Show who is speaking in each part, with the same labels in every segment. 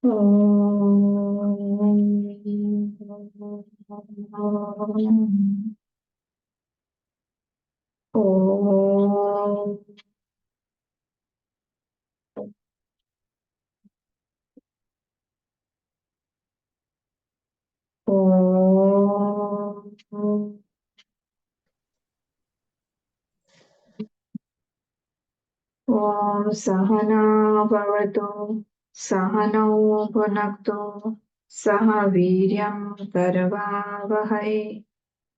Speaker 1: ॐ सहना भवतु सहनौ भुनक्तु सह वीर्यं करवावहै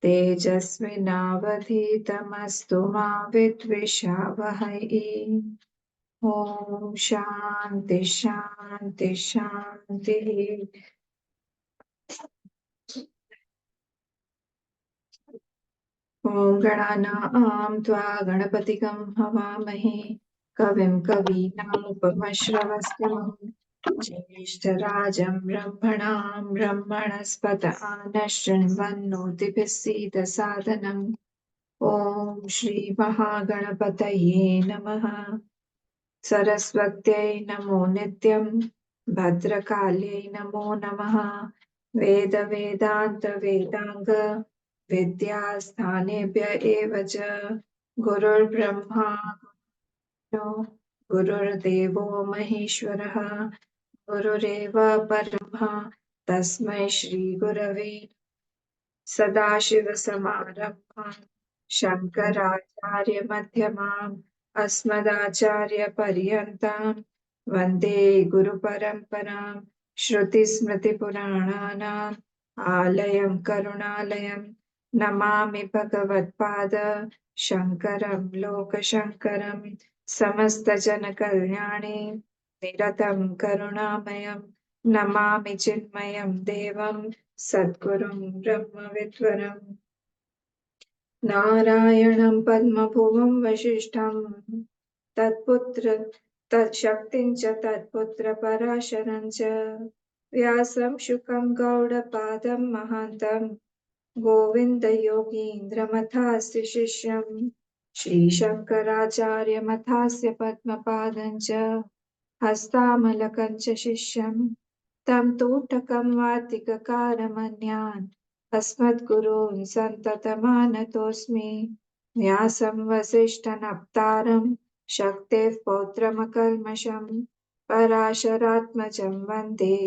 Speaker 1: तेजस्विनावधीतमस्तु मा विद्विषावहै। ॐ शान्ति शान्ति शान्तिः। ॐ गणानां त्वा गणपतिगं हवामहे कविं कवीनामुपमश्रवस्तमं ज्येष्ठराजं ब्रह्मणां ब्रह्मणस्पत आनशृण्वन्नोतिभिः सीदसादनम् ॐ श्रीमहागणपतये नमः। सरस्वत्यै नमो नित्यं भद्रकाल्यै नमो नमः। वेदान्त विद्यास्थानेभ्य एव च गुरुर्ब्रह्मा गुरुर्देवो महेश्वरः गुरुरेव परमः तस्मै श्रीगुरवे सदाशिवसमारम्भां शङ्कराचार्यमध्यमाम् अस्मदाचार्यपर्यन्तां वन्दे गुरुपरम्परां श्रुतिस्मृतिपुराणानाम् आलयं करुणालयं नमामि भगवत्पाद शङ्करं लोकशङ्करं समस्तजनकल्याणे निरतं करुणामयं नमामि चिन्मयं देवं सद्गुरुं ब्रह्मविद्वरम् नारायणं पद्मभुवं वसिष्ठं तत्पुत्र तत्शक्तिं च तत्पुत्र पराशरं च व्यासं शुकं गौडपादं महान्तं गोविन्दयोगीन्द्रमथास्य शिष्यं श्रीशङ्कराचार्यमथास्य पद्मपादं च हस्तामलकं च शिष्यं तं तूटकं वातिककारमन्यान् अस्मद्गुरून् सन्ततमानतोऽस्मि व्यासं वसिष्ठनप्तारं शक्तेः पौत्रमकल्मषं पराशरात्मजं वन्दे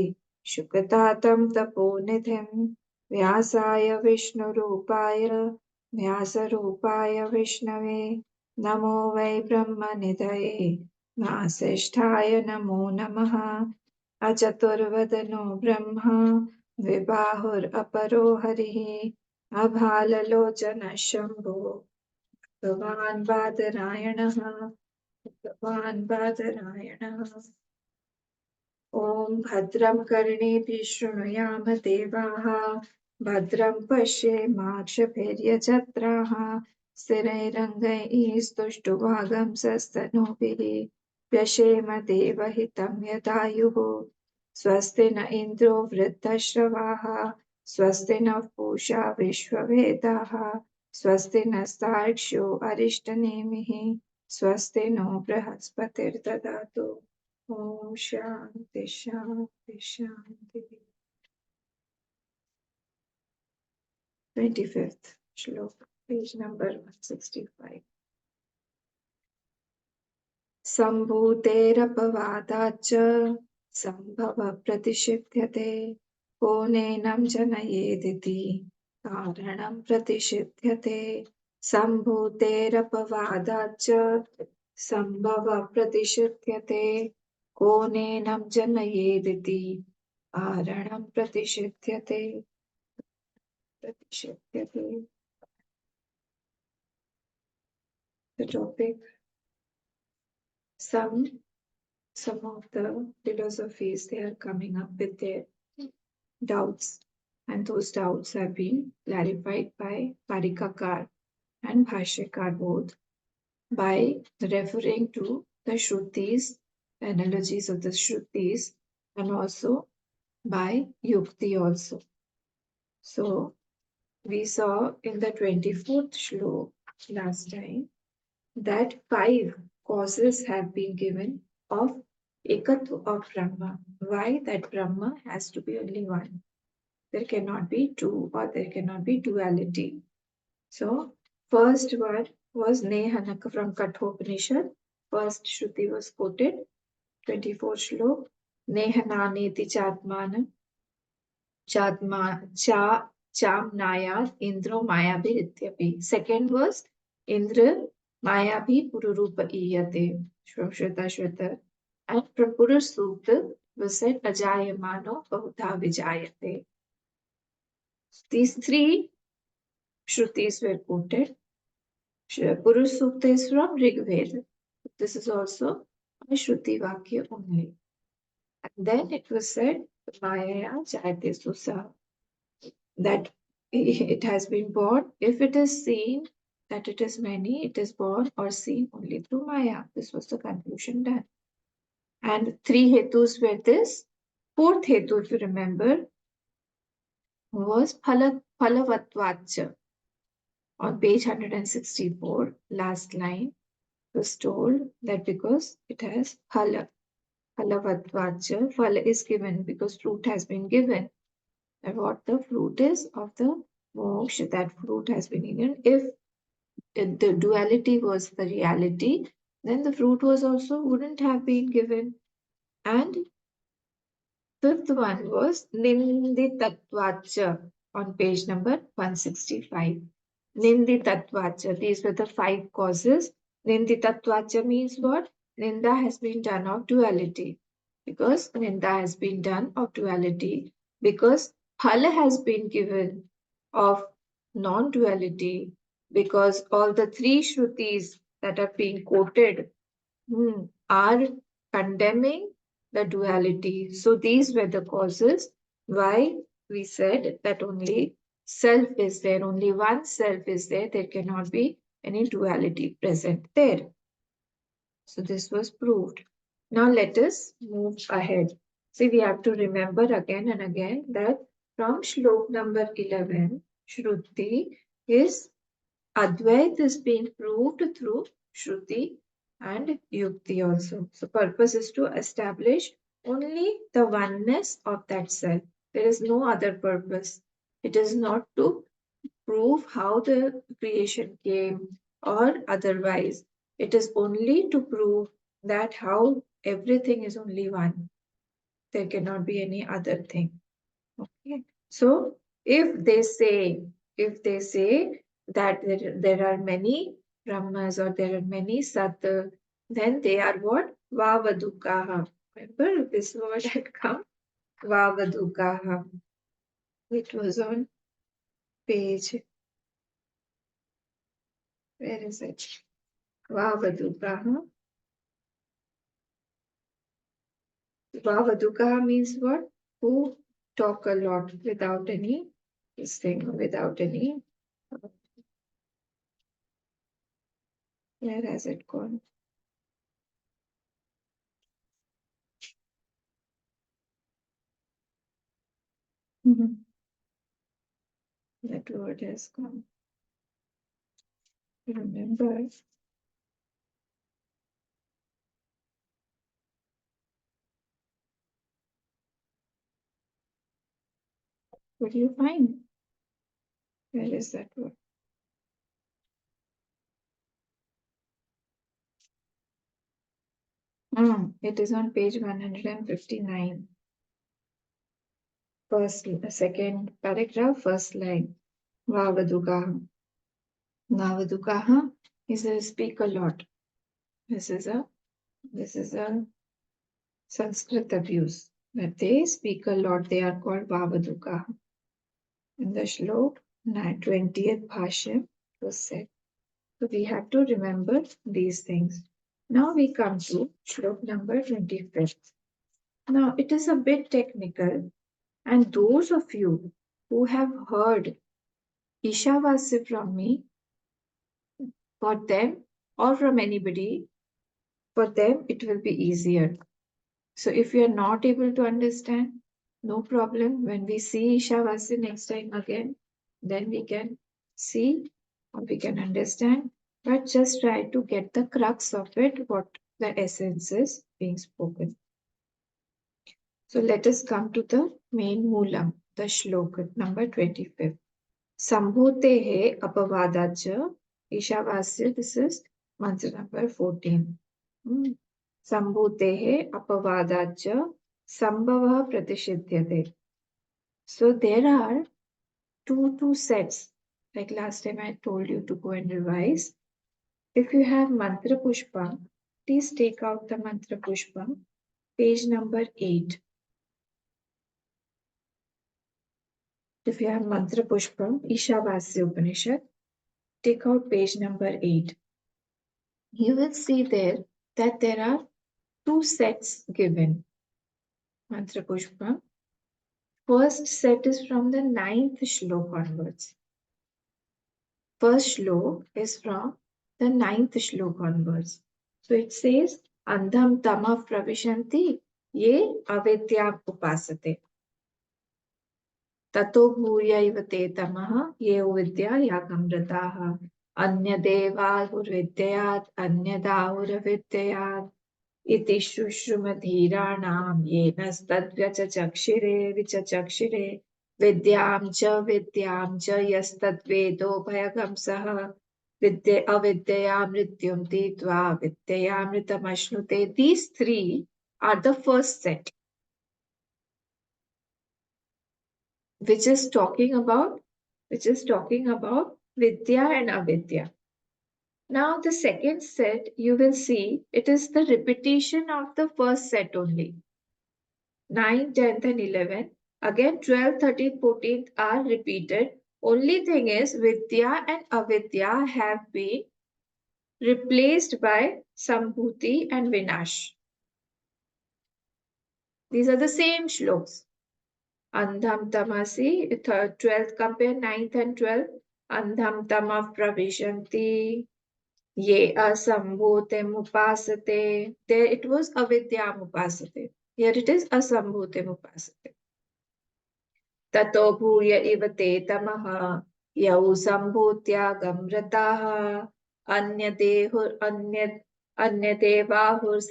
Speaker 1: शुकतातं तपोनिधिं व्यासाय व्यासरूपाय विष्णवे नमो वै ब्रह्मनिधये वासिष्ठाय नमो नमः। अचतुर्वदनो ब्रह्मा द्विबाहुरपरो हरिः अभाललोचनः शम्भो भगवान् बादरायणः भगवान् बादरायणः। ॐ भद्रं कर्णेभिः शृणुयाम देवाः भद्रं पश्येमाक्षभिर्यजत्राः स्थिरैरङ्गैः स्तुष्टुवागंसस्तनूभिः व्यशेम देवहितं यदायुः स्वस्ति न इन्द्रो वृद्धश्रवाः स्वस्ति नः पूषा विश्ववेदाः स्वस्ति नस्तार्क्ष्यो अरिष्टनेमिः स्वस्ति नो बृहस्पतिर्ददातु ॐ शान्ति शान्ति शान्ति। 25th Shlok, page number 165. सम्भूतेरपवादाच्च सम्भव प्रतिषिध्यते कोनेनं जनयेदिति कारणं प्रतिषिध्यते सम्भूतेरपवादाच्च सम्भव प्रतिषिध्यते कोनेनं जनयेदिति कारणं प्रतिषिध्यते प्रतिषिध्यते। The topic: some of the philosophies, they are coming up with their doubts, and those doubts have been clarified by Parikakar and Bhashyakar both by referring to the Shrutis, analogies of the Shrutis, and also by Yukti also. So we saw in the 24th Shlok last time that 5 causes have been given of ekatva of Brahma. Why that Brahma has to be only one? There cannot be two or there cannot be duality. So, first word was Nehanaka from Kathopanishad. First Shruti was quoted, 24 Shlok. Nehananeti Chatmana Chatma Chamnayat Indro Mayabhi. Second was Indra Mayabhi Pururupa Iyate from Shweta Shweta. And from Purush Sukta was said Ajayamano Bahudha Vijayate. These three Shrutis were quoted. Purush Sukta is from Rig Veda. This is also a Shruti Vakya only. And then it was said Maya Jayate Susa, that it has been born. If it is seen that it is many, it is born or seen only through Maya. This was the conclusion done. And three hetus were this. Fourth hetu, if you remember, was Phalavatvacha. On page 164, last line, was told that because it has Phalavatvacha, Phala is given because fruit has been given. And what the fruit is of the moksha, that fruit has been given. If the duality was the reality, then the fruit was also wouldn't have been given. And fifth one was Ninditatvacha on page number 165. Ninditatvacha, these were the five causes. Ninditatvacha means what? Ninda has been done of duality. Because Ninda has been done of duality. Because Phala has been given of non-duality. Because all the three Shrutis that are being quoted are condemning the duality. So these were the causes why we said that only self is there, only one self is there, there cannot be any duality present there. So this was proved. Now let us move ahead. See, we have to remember again and again that from Shlok number 11, Shruti is Advaita is being proved through Shruti and Yukti also. So purpose is to establish only the oneness of that self. There is no other purpose. It is not to prove how the creation came or otherwise. It is only to prove that how everything is only one. There cannot be any other thing. Okay. So if they say that there are many Brahmas or there are many Sat, then they are what? Vavadukaha. Remember this word had come? Vavadukaha. It was on page, where is it? Vavadukaha. Vavadukaha means what? Who talk a lot without any this thing, without any, where has it gone? That word has gone. Remember, what do you find? Where is that word? It is on page 159. Second paragraph, first line. Vavadukaha. Vavadukaha is a speak a lot. This is a Sanskrit abuse. That they speak a lot, they are called Vavadukaha. In the Shlok, 20th Bhashya was said. So we have to remember these things. Now we come to Shlok number 25th. Now it is a bit technical, and those of you who have heard Ishavasya from me, for them or from anybody, for them it will be easier. So if you are not able to understand, no problem. When we see Ishavasya next time again, then we can see or we can understand. But just try to get the crux of it, what the essence is being spoken. So let us come to the main moolam, the shloka number 25. Sambhutehe apavadacha Ishavasya. This is mantra number 14. Sambhutehe apavadacha Sambhava pratishidhyate. So there are two sets. Like last time I told you to go and revise. If you have mantra pushpa, please take out the mantra pushpa, page number 8. If you have mantra pushpa, Ishavasya Upanishad, take out page number 8. You will see there that there are two sets given. Mantra pushpa. First set is from the 9th shlok onwards. First shlok is from the 9th shlok onwards. So it says, Andham tama pravishanti ye avidyam upasate. Tato bhuyaiva te tamaha ye uvidya yagamrataha. Anyadevahurvidyat anyadahuravidyat. इति शुश्रुमधीराणां येनस्तद्व्यचचक्षिरे विचचक्षिरे विद्यां च यस्तद्वेदो भयगंसः अविद्यया मृत्युं तीत्वा विद्ययामृतमश्नुते. These three are the first set, which is talking about vidya and avidya. Now the second set, you will see, it is the repetition of the first set only. 9, 10th and 11th. Again 12th, 13th, 14th are repeated. Only thing is Vidya and Avidya have been replaced by Sambhuti and Vinash. These are the same shloks. Andham tamasi, 12th compare 9th and 12th. Andham tamav pravishanti. Ye asambhutem upasate. There it was avidyam upasate. Here it is asambhutem upasate. Tato bhuya iva te tamaha yau sambhutyagam rataha anyadevahur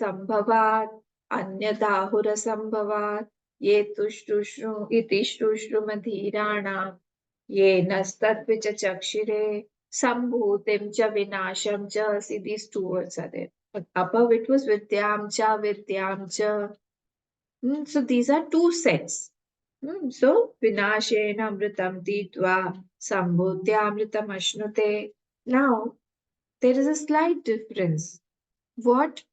Speaker 1: sambhavat anyadahura sambhavat ye tushrushru iti shrushrumadhirana ye nastat vichachakshire sambhutim cha vinasham cha. See, these two words are there. But above it was vidyam cha. So these are two sets. So vinashena amritam titva sambhutyamritam ashnute. Now there is a slight difference. What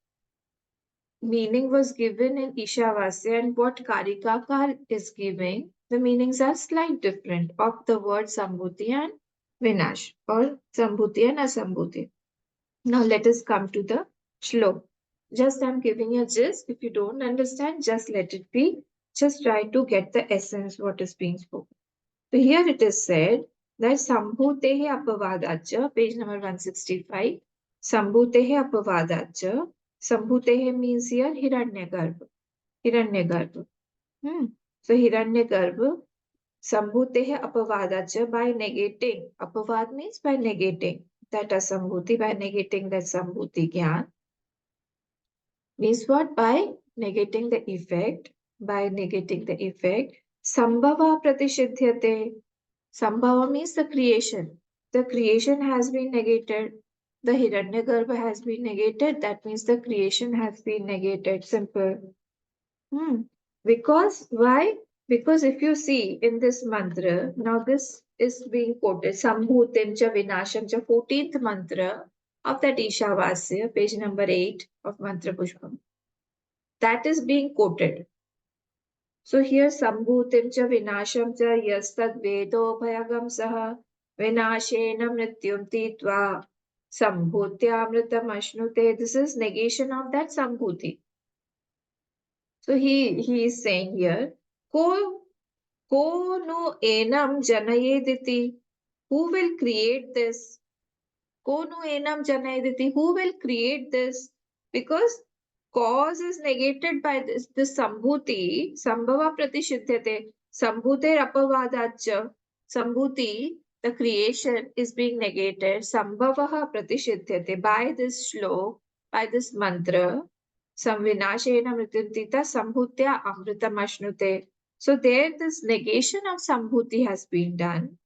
Speaker 1: meaning was given in Ishavasya and what Karikakar is giving, the meanings are slight different of the word Sambhuti and Vinash, or Sambhuti and Asambhuti. Now let us come to the Shlok. Just I'm giving a gist. If you don't understand, just let it be. Just try to get the essence what is being spoken. So here it is said that Sambhutehe apavadacha, page number 165. Sambhutehe apavadacha. Sambhutehe means here Hiranyagarbha. Hiranyagarbha. So Hiranyagarbha, Sambhutehe apavadacha, by negating. Apavad means by negating that asambhuti, by negating that sambhuti gyan. Means what? By negating the effect. By negating the effect. Sambhava pratishidhyate. Sambhava means the creation. The creation has been negated. The Hiranyagarbha has been negated. That means the creation has been negated. Simple. Because why? Because if you see in this mantra, now this is being quoted, Sambhutim cha Vinasham cha, 14th mantra of that Ishavasya, page number 8 of Mantra Pushpam. That is being quoted. So here Sambhutim cha Vinasham cha yastad vedo bhayagam saha vinashena mrityum titva sambhutyamritam ashnute. This is negation of that Sambhuti. So he is saying here, ko no enam janayediti. Who will create this? Ko no enam janayediti. Who will create this? Because cause is negated by this sambhuti. Sambhava pratishiddhyate. Sambhuter apavadacha. Sambhuti, the creation, is being negated. Sambhavaha pratishiddhyate. By this shlok, by this mantra, Samvinashena mrityuntita sambhutya amritam. So there this negation of sambhuti has been done.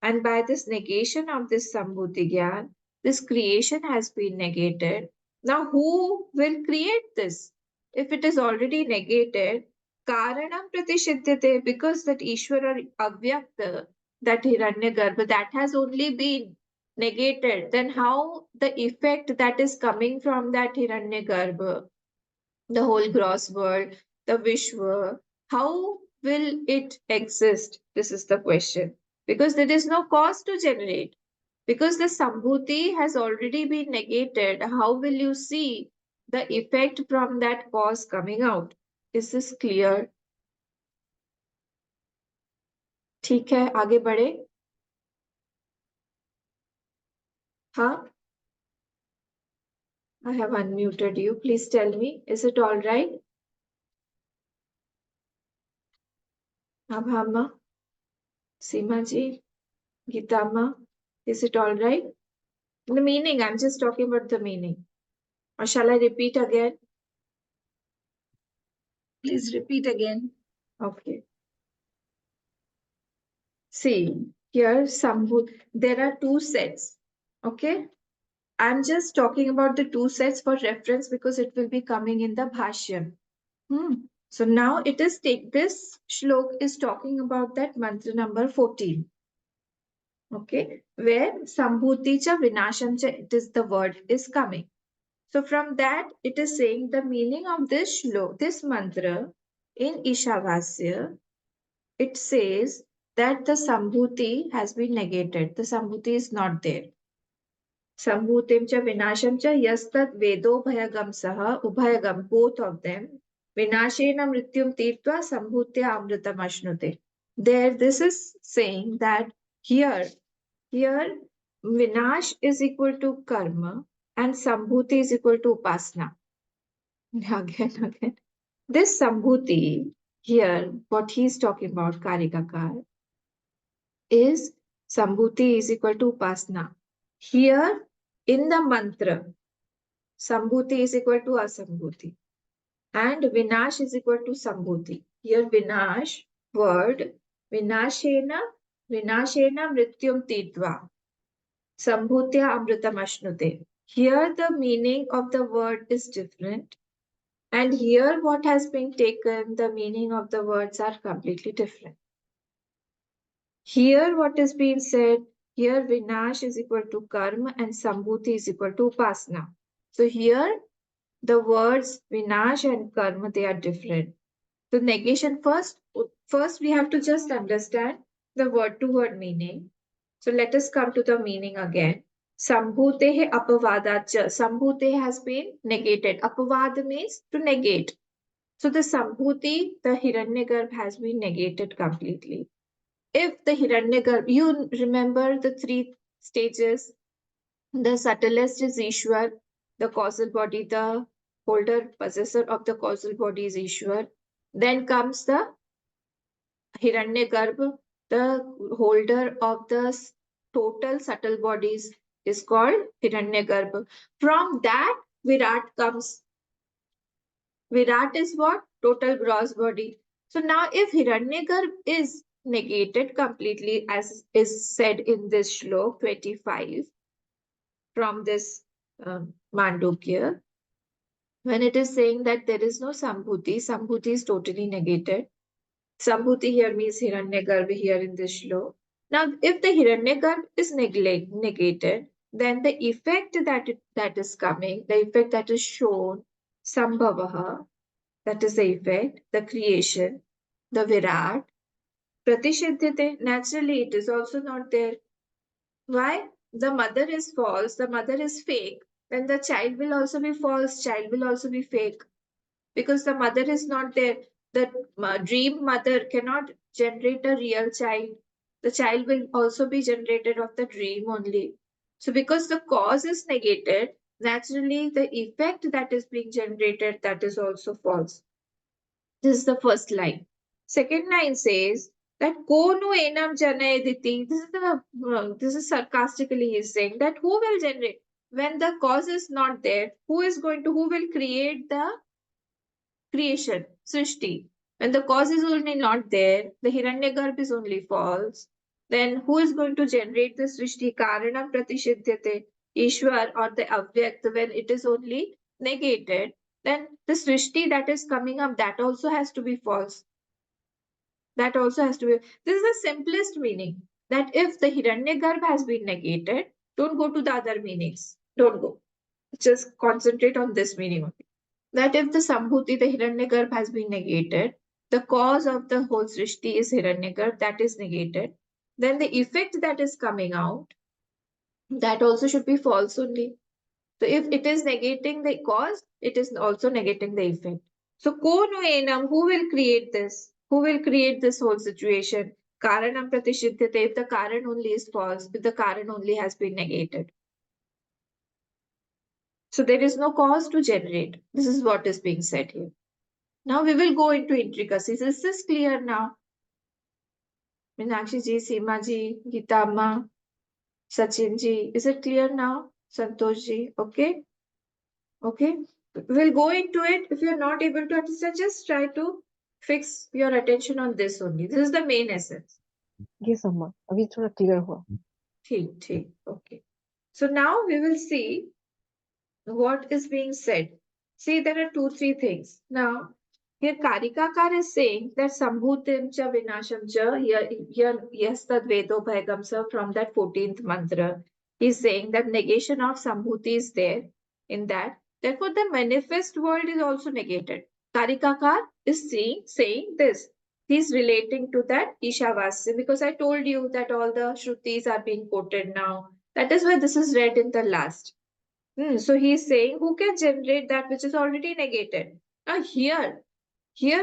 Speaker 1: And by this negation of this sambhuti gyan, this creation has been negated. Now who will create this? If it is already negated, karanam pratishidyate, because that Ishvara avyakta, that Hiranyagarbha, that has only been negated, then how the effect that is coming from that Hiranyagarbha, the whole gross world, the Vishwa, how will it exist? This is the question. Because there is no cause to generate. Because the Sambhuti has already been negated, how will you see the effect from that cause coming out? Is this clear? ठीक है, आगे बढ़े? हाँ? I have unmuted you. Please tell me, is it all right? Abhama, Seema ji, Gitama, is it all right? The meaning, I'm just talking about the meaning. Or shall I repeat again? Please repeat again. Okay. See, here there are two sets. Okay. I'm just talking about the two sets for reference because it will be coming in the Bhashyam. So now it is this shlok is talking about that mantra number 14. Okay. Where Sambhuti cha Vinasham cha, it is the word is coming. So from that, it is saying the meaning of this shlok, this mantra in Ishavasya, it says that the Sambhuti has been negated. The Sambhuti is not there. Sambhutim cha vinasham cha yastat vedo bhayagam saha ubhayagam, both of them. Vinashena mrityum tirtva sambhutya amritam ashnute. There, this is saying that here Vinash is equal to karma and Sambhuti is equal to upasana. Again. This Sambhuti here, what he is talking about, Karikakar, is Sambhuti is equal to upasana. Here in the mantra, Sambhuti is equal to Asambhuti and Vinash is equal to Sambhuti. Here Vinash word, Vinashena mrityum tidva. Sambhutya amritam ashnute. Here the meaning of the word is different. And here what has been taken, the meaning of the words are completely different. Here what is being said, here Vinash is equal to karma and Sambhuti is equal to upasana. So here the words Vinash and karma, they are different. So negation first we have to just understand the word-to-word meaning. So let us come to the meaning again. Sambhutehe apavadacha. Sambhute has been negated. Apavad means to negate. So the Sambhuti, the Hiranyagarbha has been negated completely. If the Hiranyagarbha, you remember the three stages. The subtlest is Ishwar, the causal body, the holder, possessor of the causal body is Ishwar. Then comes the Hiranyagarbha, the holder of the total subtle bodies is called Hiranyagarbha. From that, Virat comes. Virat is what? Total gross body. So now if Hiranyagarbha is negated completely as is said in this shlok 25 from this Mandukya, when it is saying that there is no Sambhuti, Sambhuti is totally negated. Sambhuti here means Hiranyagarbha here in this shlok. Now, if the Hiranyagarbha is negated, then the effect that is coming, the effect that is shown, Sambhavaha, that is the effect, the creation, the Virat, Pratishidyate, naturally it is also not there. Why? The mother is false, the mother is fake, then the child will also be false, child will also be fake. Because the mother is not there. The dream mother cannot generate a real child. The child will also be generated of the dream only. So because the cause is negated, naturally the effect that is being generated, that is also false. This is the first line. Second line says that ko nu enam janayaditi. This is sarcastically he is saying that who will generate when the cause is not there? Who will create the creation, Srishti. When the cause is only not there, the Hiranyagarbha is only false, then who is going to generate the Srishti? Karanam pratishidyate, Ishwar or the Avyakt, when it is only negated, then the Srishti that is coming up, that also has to be false. That also has to be. This is the simplest meaning. That if the Hiranyagarbha has been negated, don't go to the other meanings. Don't go. Just concentrate on this meaning only. That if the Sambhuti, the Hiranyagarbha has been negated, the cause of the whole Srishti is Hiranyagarbha, that is negated, then the effect that is coming out, that also should be false only. So if it is negating the cause, it is also negating the effect. So ko no enam, who will create this? Who will create this whole situation? Karanam pratishiddhate, if the Karan only is false, if the Karan only has been negated. So there is no cause to generate. This is what is being said here. Now we will go into intricacies. Is this clear now? Meenakshi ji, Seema ji, Geeta Amma, Sachin ji, is it clear now? Santosh ji, okay? Okay. We'll go into it. If you're not able to understand, just try to fix your attention on this only. This is the main essence.
Speaker 2: Yes, अम्मा अभी थोड़ा clear हुआ.
Speaker 1: ठीक, okay. So now we will see what is being said. See, there are 2-3 things. Now, here Karikakar is saying that Sambhutim cha Vinasham cha, here yes, that Vedo Bhagam sir, from that 14th mantra. He's saying that negation of Sambhuti is there in that. Therefore, the manifest world is also negated. Karikakar is saying this. He's relating to that Ishavasya, because I told you that all the Shrutis are being quoted now. That is why this is read in the last. So he's saying who can generate that which is already negated. Now here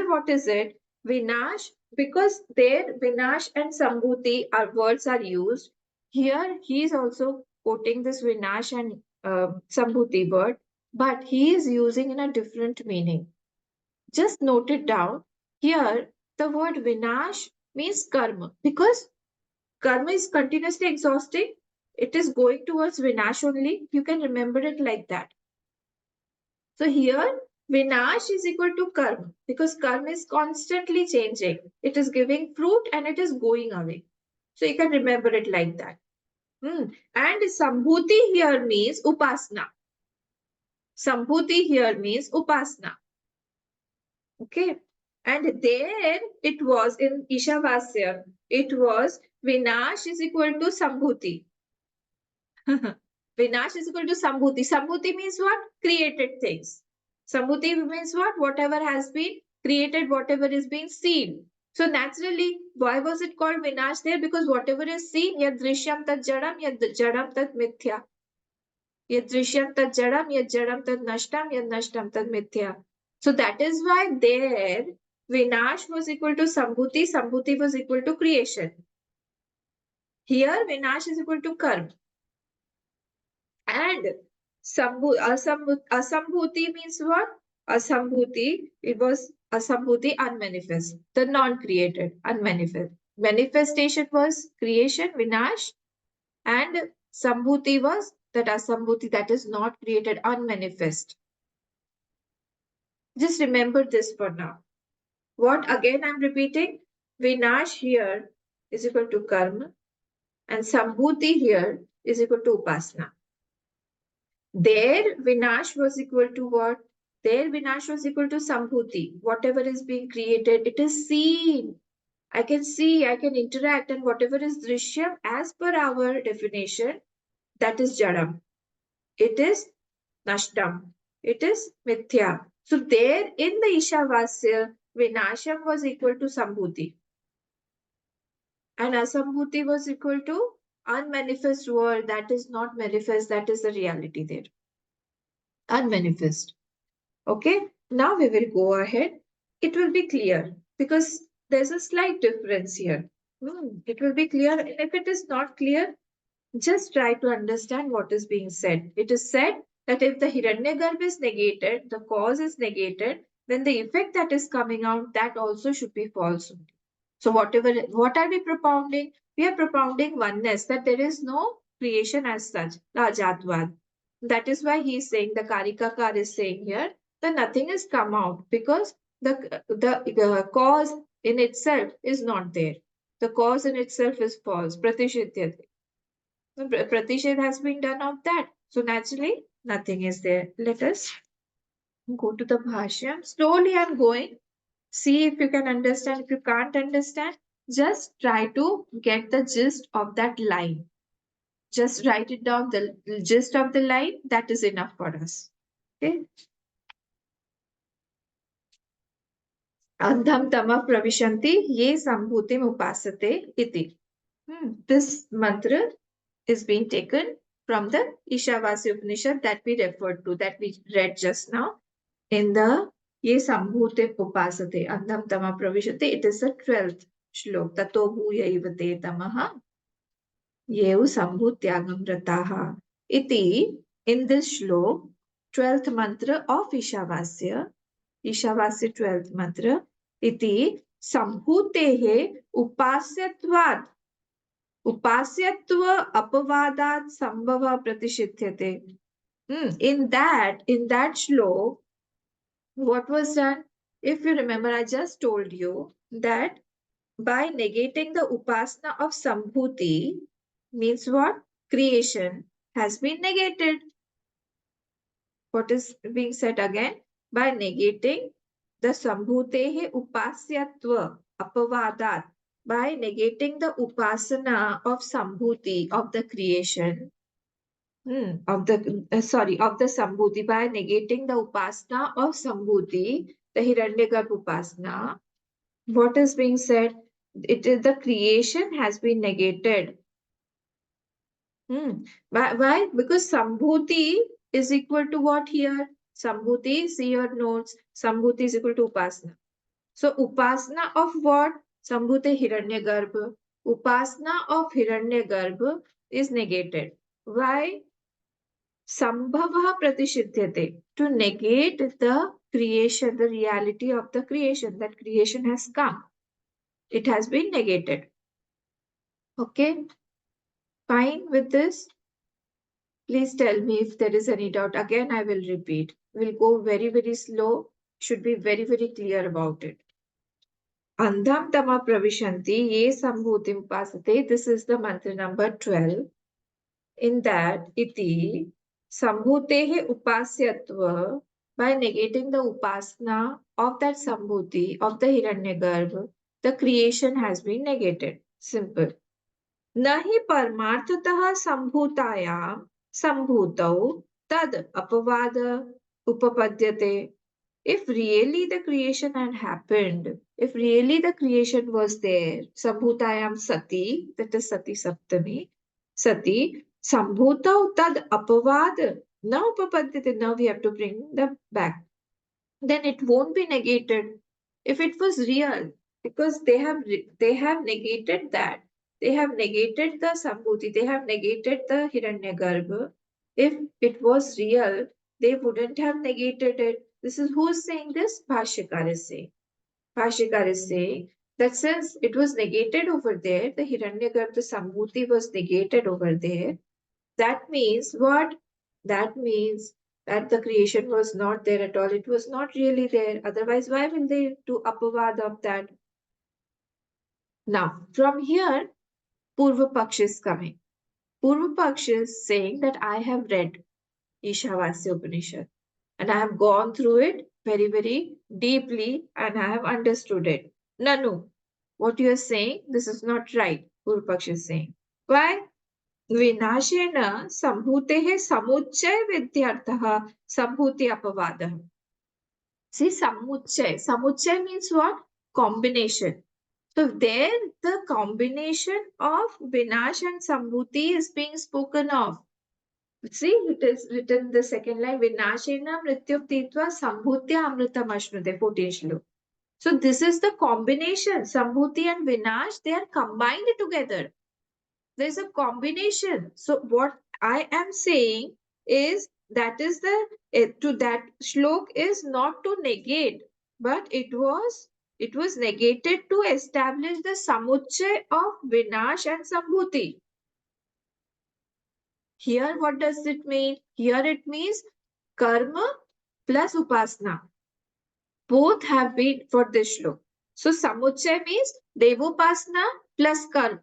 Speaker 1: what is it? Vinash, because there Vinash and Sambhuti are words are used. Here he is also quoting this Vinash and Sambhuti word, but he is using in a different meaning. Just note it down. Here the word Vinash means karma, because karma is continuously exhausting. It is going towards Vinash only. You can remember it like that. So here, Vinash is equal to karma, because karma is constantly changing. It is giving fruit and it is going away. So you can remember it like that. And Sambhuti here means Upasna. Sambhuti here means Upasna. Okay. And there it was in Ishavasya, it was Vinash is equal to Sambhuti. Vinash is equal to Sambhuti. Sambhuti means what? Created things. Sambhuti means what? Whatever has been created, whatever is being seen. So naturally, why was it called Vinash there? Because whatever is seen, yad drishyam tad jadam, yad jadam tad mithya. Yad drishyam tad jadam, yad jadam tad nashtam, yad nashtam tad mithya. So that is why there Vinash was equal to Sambhuti, Sambhuti was equal to creation. Here Vinash is equal to karma. And Asambhuti means what? Asambhuti, it was Asambhuti unmanifest, the non-created, unmanifest. Manifestation was creation, Vinash, and Sambhuti was that Asambhuti that is not created, unmanifest. Just remember this for now. What again I'm repeating? Vinash here is equal to karma, and Sambhuti here is equal to Upasana. There, Vinash was equal to what? There, Vinash was equal to Sambhuti. Whatever is being created, it is seen. I can see, I can interact, and whatever is Drishyam, as per our definition, that is Jadam. It is Nashtam. It is Mithya. So there, in the Ishavasya, Vinasham was equal to Sambhuti. And Asambhuti was equal to unmanifest world, that is not manifest, that is the reality there. Unmanifest. Okay, now we will go ahead. It will be clear because there's a slight difference here. It will be clear. If it is not clear, just try to understand what is being said. It is said that if the Hiranyagarbha is negated, the cause is negated, then the effect that is coming out, that also should be false. So what are we propounding? We are propounding oneness, that there is no creation as such, Rajatvad. That is why he is saying, the Karikakar is saying here, the nothing has come out because the cause in itself is not there. The cause in itself is false. Pratishidhyate. Pratishid has been done of that. So naturally, nothing is there. Let us go to the Bhashyam. Slowly I'm going. See if you can understand. If you can't understand, just try to get the gist of that line. Just write it down, the gist of the line. That is enough for us. Okay. Andham tama pravishanti ye sambhutim upasate iti. This mantra is being taken from the Ishavasya Upanishad that we referred to, that we read just now in the Ye Sambhute Upasate Andham Tama Pravishate. It is the 12th shlok. Tato bhuyayivate tamaha yev sambhutyagam rataha. Iti, in this shlok, 12th mantra of Ishavasya 12th mantra, iti sambhutehe upasyatvat उपास्यत्व अपवादात संभव प्रतिषिध्यते. In that shlok, what was done? If you remember, I just told you that by negating the upasana of sambhuti means what? Creation has been negated. What is being said again? By negating the sambhutehe upasyatva apavadat, by negating the upasana of sambhuti, of the creation, of the sambhuti, by negating the upasana of sambhuti, the hiranyagarbha upasana, what is being said? It is the creation has been negated. Why? Because sambhuti is equal to what here? Sambhuti, see your notes. Sambhuti is equal to upasana. So upasana of what? Sambhuti hiranyagarbha. Upasana of hiranyagarbha is negated. Why? Sambhava pratishidyate. To negate the creation, the reality of the creation, that creation has come. It has been negated. Okay? Fine with this? Please tell me if there is any doubt. Again, I will repeat. We'll go very, very slow. Should be very, very clear about it. Andham tama pravishanti ye sambhutim upasate. This is the mantra number 12. In that, iti sambhutehe upasyatva, by negating the upasana of that sambhuti, of the hiranyagarbha, the creation has been negated. Simple. Nahi parmarthatah sambhutayam sambhutau tad apavada upapadyate. If really the creation had happened, if really the creation was there, sambhutayam sati, that is sati saptami, sati, sambhutau tad apavad, now upapadyate, now we have to bring the back. Then it won't be negated if it was real, because they have negated that. They have negated the sambhuti, they have negated the hiranyagarbha. If it was real, they wouldn't have negated it. This is who's saying this? Bhashyakar is saying. Bhashyakar is saying that since it was negated over there, the hiranyagarbha sambhuti was negated over there, that means what? That means that the creation was not there at all. It was not really there. Otherwise, why will they do apavad of that? Now, from here, Purva Paksh is coming. Purva Paksh is saying that I have read Ishavasya Upanishad and I have gone through it very, very deeply and I have understood it. Nanu, what you are saying, this is not right, Purva Paksh is saying. Why? विनाशेन संभूतेः समुच्चय विद्यार्थः संभूति अपवादः. See, samucchay means what? Combination. So there the combination of vinash and sambhuti is being spoken of. See, it is written the second line, vinashena mrityum titva sambhutya amritam ashnute, 14 shlok. So this is the combination. Sambhuti and vinash, they are combined together. There's a combination. So what I am saying is that is to that shlok is not to negate, but it was negated to establish the samucchay of vinash and sambhuti. Here what does it mean? Here it means karma plus upasana. Both have been for this shlok. So samuchay means devopasana plus karma.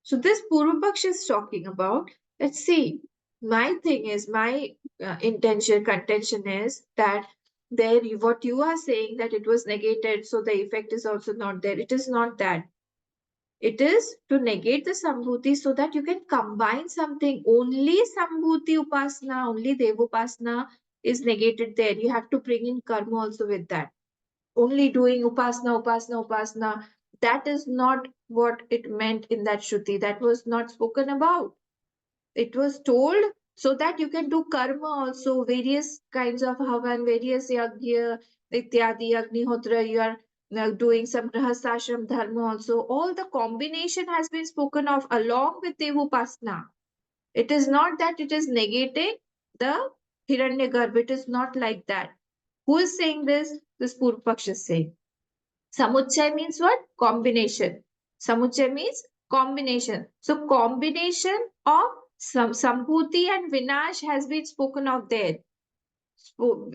Speaker 1: So this Purvapaksh is talking about. Let's see. My thing is, my contention is that there, what you are saying that it was negated, so the effect is also not there. It is not that. It is to negate the Sambhuti so that you can combine something. Only Sambhuti Upasana, only Devopasana is negated there. You have to bring in karma also with that. Only doing Upasana, Upasana, Upasana. That is not what it meant in that Shruti. That was not spoken about. It was told so that you can do karma also, various kinds of havan, various yagya, ityadi, agnihotra, you are doing some grahasashram dharma also. All the combination has been spoken of along with devupasana. It is not that it is negating the hiranyagarbha. It is not like that. Who is saying this? This Purvapaksh is saying. Samuchay means what? Combination. Samuchay means combination. So combination of Sambhuti and Vinash has been spoken of there. So,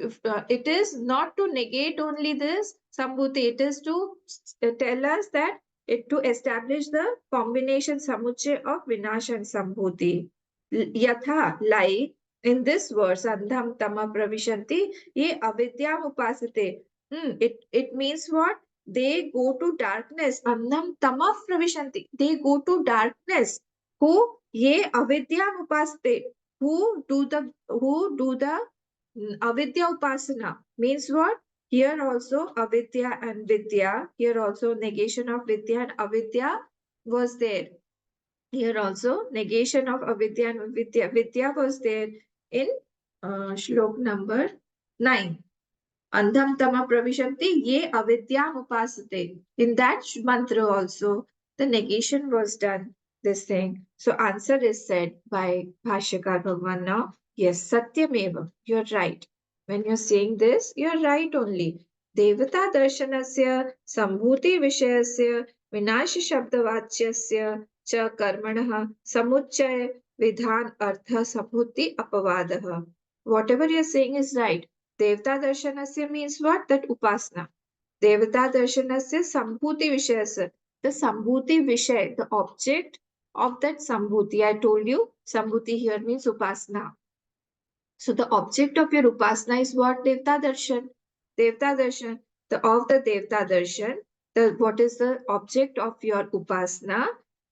Speaker 1: it is not to negate only this Sambhuti. It is to tell us that to establish the combination Samuchay of Vinash and Sambhuti. Yatha, like in this verse, Andham Tama Pravishanti, ye avidyam upasate. It means what? They go to darkness. Andham Tama Pravishanti. They go to darkness. Who? Ye avidyam upasate. Who do the avidya upasana means what? Here also avidya and vidya. Here also negation of vidya and avidya was there. Here also negation of avidya and vidya. Vidya was there in shlok number 9. Andham tama pravishanti ye avidyam upasate. In that mantra also, the negation was done, this thing. So answer is said by Bhashyakar Bhagwan now. Yes, satyameva. You're right. When you're saying this, you're right only. Devata darshanasya sambhuti vishayasya vinash shabdavachyasya च कर्मणः समुच्चय विधान अर्थ सभूति अपवादः. Whatever you're saying is right. Devata darshanasya means what? That upasana. Devata darshanasya sambhuti vishayasya. The sambhuti vishay, the object of that sambhuti. I told you, sambhuti here means upasana. So the object of your upasana is what? Devta darshan. Devta darshan. Of the Devta darshan, what is the object of your upasana?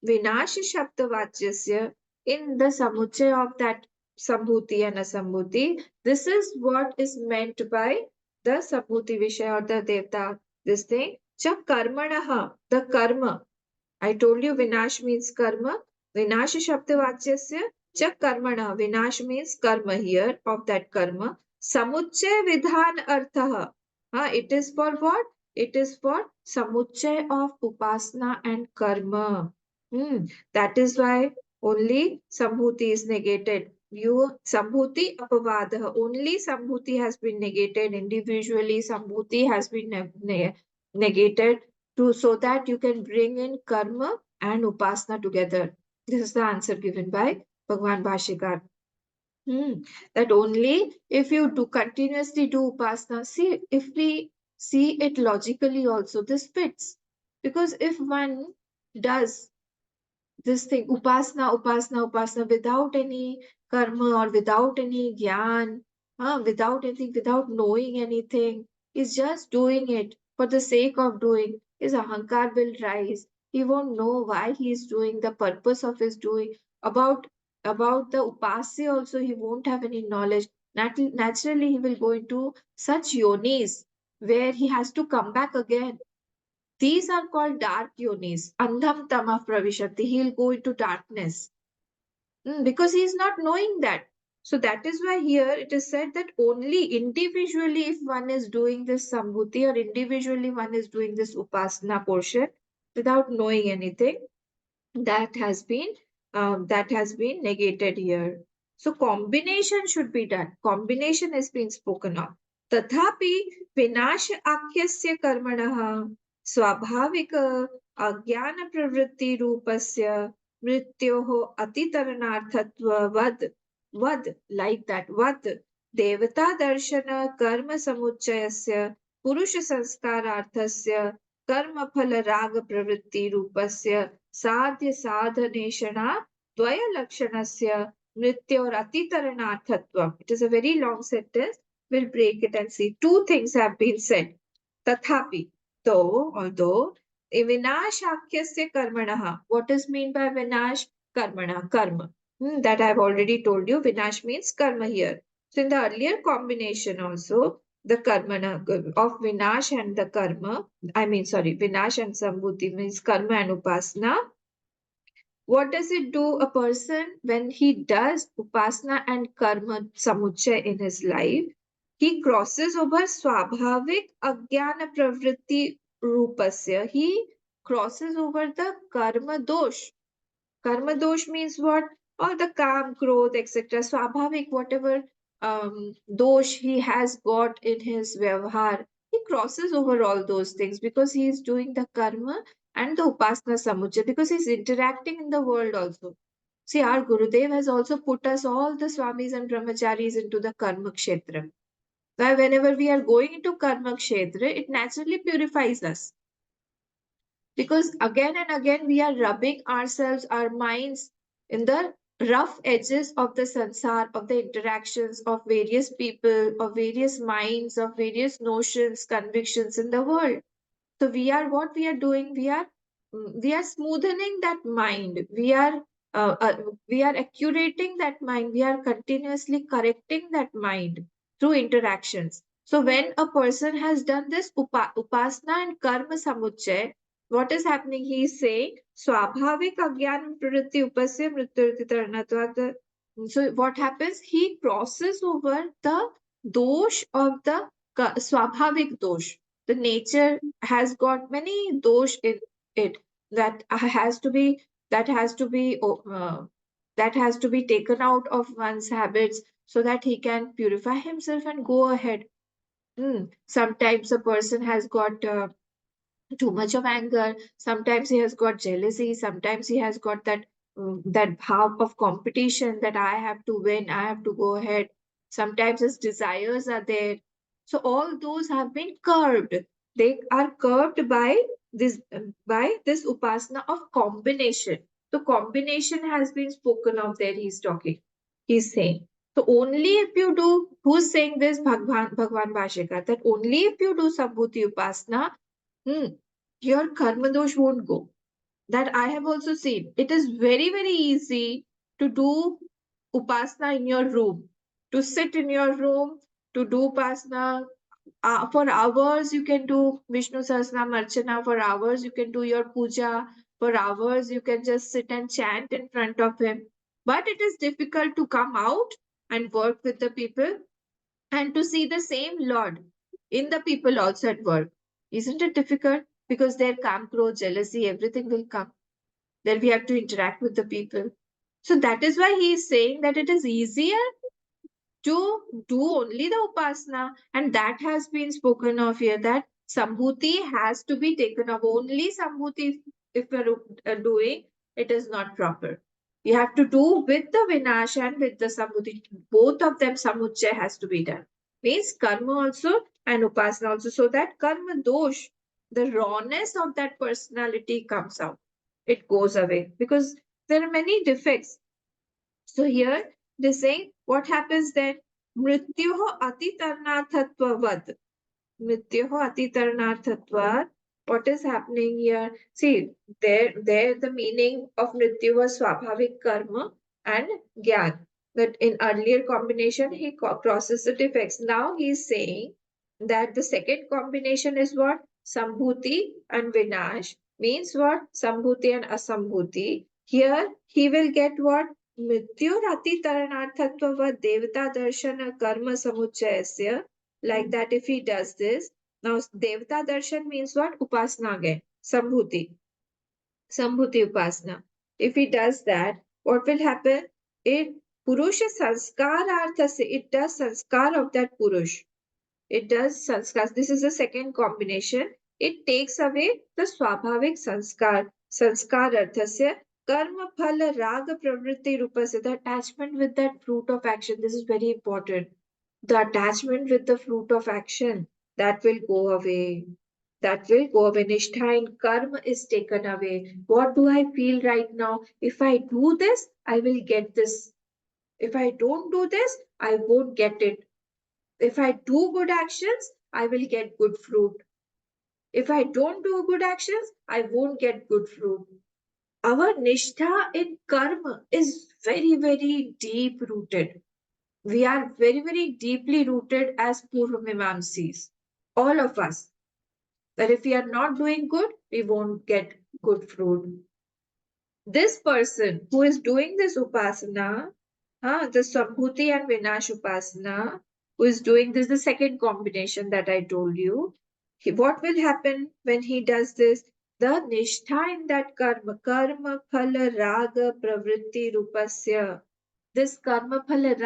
Speaker 1: Vinash shabdavachyasya. In the samuchay of that sambhuti and asambhuti, this is what is meant by the sambhuti vishay or the Devta. This thing. Cha karmanaha. The karma. I told you Vinash means karma. Vinash Shabdavachyasya cha karmana. Vinash means karma here of that karma. Samuchay Vidhan Arthaha. It is for what? It is for Samuchay of Upasana and Karma. That is why only Sambhuti is negated. Sambhuti Apavadaha. Only Sambhuti has been negated. Individually, Sambhuti has been negated so that you can bring in karma and upasana together. This is the answer given by Bhagwan Bhashikar. That only if you do continuously do upasana, see, if we see it logically also, this fits. Because if one does this thing, upasana, without any karma or without any gyan, without anything, without knowing anything, is just doing it for the sake of doing, his ahankar will rise. He won't know why he is doing, the purpose of his doing. About about the upasya also, he won't have any knowledge. Naturally, he will go into such yonis where he has to come back again. These are called dark yonis. Andham tama pravishati. He'll go into darkness. Because he is not knowing that. So that is why here it is said that only individually, if one is doing this sambhuti or individually one is doing this upasana portion without knowing anything, that has been negated here. So combination should be done. Combination is being spoken of. तथापि विनाश आख्यस्य कर्मणः स्वाभाविक अज्ञान प्रवृत्ति रूपस्य मृत्योः अतितरणार्थत्व वद like that vad देवता दर्शन कर्म समुच्चयस्य पुरुष संस्कारार्थस्य कर्म फल राग प्रवृत्ति रूपस्य साध्य साधनेषणा द्वय लक्षणस्य नृत्य और अतितरणार्थत्वम्. It is a very long sentence. We'll break it and see. Two things have been said. Tathapi, although vinashakyasya karmanah. What is mean by vinash? Karmana, karma. That I've already told you. Vinash means karma here. So in the earlier combination also, the karmana of vinash and the karma, vinash and sambhuti means karma and upasana. What does it do a person when he does upasana and karma samuchay in his life? He crosses over swabhavik ajnana pravritti rupasya. He crosses over the karma dosh. Karma dosh means what? All the kam, krodh, etc. Swabhavik, whatever dosh he has got in his vyavhar, he crosses over all those things because he is doing the karma and the upasana samuchaya, because he's interacting in the world also. See, our Gurudev has also put us, all the swamis and brahmacharis, into the karma kshetra. Why, whenever we are going into karma kshetra, it naturally purifies us. Because again and again we are rubbing ourselves, our minds, in the rough edges of the sansar, of the interactions of various people, of various minds, of various notions, convictions in the world. So we are, what we are doing, we are smoothening that mind. We are accurating that mind. We are continuously correcting that mind through interactions. So when a person has done this upasana and karma samuchay, what is happening? He is saying swabhavik agyan pravritti upasya mrityurti taranatvat. So what happens? He crosses over the dosh of the swabhavik dosh. The nature has got many dosh in it that has to be that has to be that has to be taken out of one's habits so that he can purify himself and go ahead. Sometimes a person has got too much of anger. Sometimes he has got jealousy. Sometimes he has got that bhav of competition, that I have to win, I have to go ahead. Sometimes his desires are there. So all those have been curbed. They are curbed by this upasana of combination. So combination has been spoken of there. He's saying. So only if you do, who's saying this? Bhagwan Bhashikar, that only if you do Sambhuti Upasana, your karma dosh won't go. That I have also seen. It is very, very easy to do upasana in your room, to sit in your room, to do upasana. For hours, you can do Vishnu Sahasranam Archana. For hours, you can do your puja. For hours, you can just sit and chant in front of him. But it is difficult to come out and work with the people and to see the same Lord in the people also at work. Isn't it difficult? Because their calm, growth, jealousy, everything will come. Then we have to interact with the people. So that is why he is saying that it is easier to do only the upasana, and that has been spoken of here, that sambhuti has to be taken of. Only sambhuti, if you're doing, it is not proper. You have to do with the vinash and with the sambhuti. Both of them, samuchay has to be done. Means karma also and upasana also, so that karma dosh, the rawness of that personality comes out. It goes away because there are many defects. So here they say what happens then? Mrityuho atitarnathatvad. Mrityuho atitarnathatvad. What is happening here? See, there the meaning of mrityu was swabhavik karma and gyan. That in earlier combination he crosses the defects. Now he is saying that the second combination is what? Sambhuti and vinash. Means what? Sambhuti and asambhuti. Here he will get what? मृत्युरति तरणार्थत्व devata darshana karma samuchayasya. Like that, if he does this, now devata darshan means what? Upasana again, sambhuti upasana. If he does that, what will happen? It purusha sanskar artha se, it does sanskar of that purush. It does sanskar. This is the second combination. It takes away the swabhavik sanskar arthasya, karma phala raga pravritti rupasya, the attachment with that fruit of action. This is very important. The attachment with the fruit of action, that will go away. That will go away. Nishtha in karma is taken away. What do I feel right now? If I do this, I will get this. If I don't do this, I won't get it. If I do good actions, I will get good fruit. If I don't do good actions, I won't get good fruit. Our nishtha in karma is very, very deep rooted. We are very, very deeply rooted as Purvamimamsis, all of us. That if we are not doing good, we won't get good fruit. This person who is doing this upasana, the Sambhuti and Vinash upasana, who is doing this, the second combination that I told you, what will happen when he does this? The nishtha in that karma phala raga pravritti rupasya, this karma phala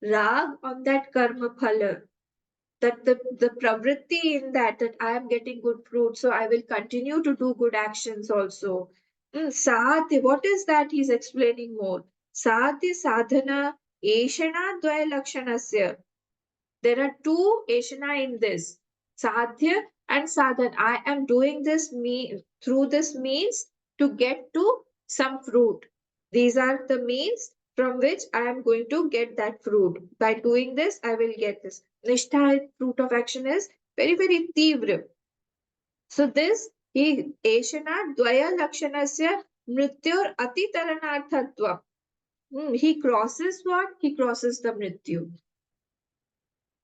Speaker 1: rag on that karma phala, that the pravritti in that I am getting good fruit, so I will continue to do good actions also. Sadhya, what is that? He's explaining more. Sadhya sadhana eshana dvaya lakshanasya. There are two eshana in this. Sadhya and sadhana. I am doing this through this means to get to some fruit. These are the means from which I am going to get that fruit. By doing this, I will get this. Nishtha, fruit of action, is very, very tivra. So this he eshana dvaya lakshanasya mrityor atitaranarthatva. He crosses what? He crosses the mrityu.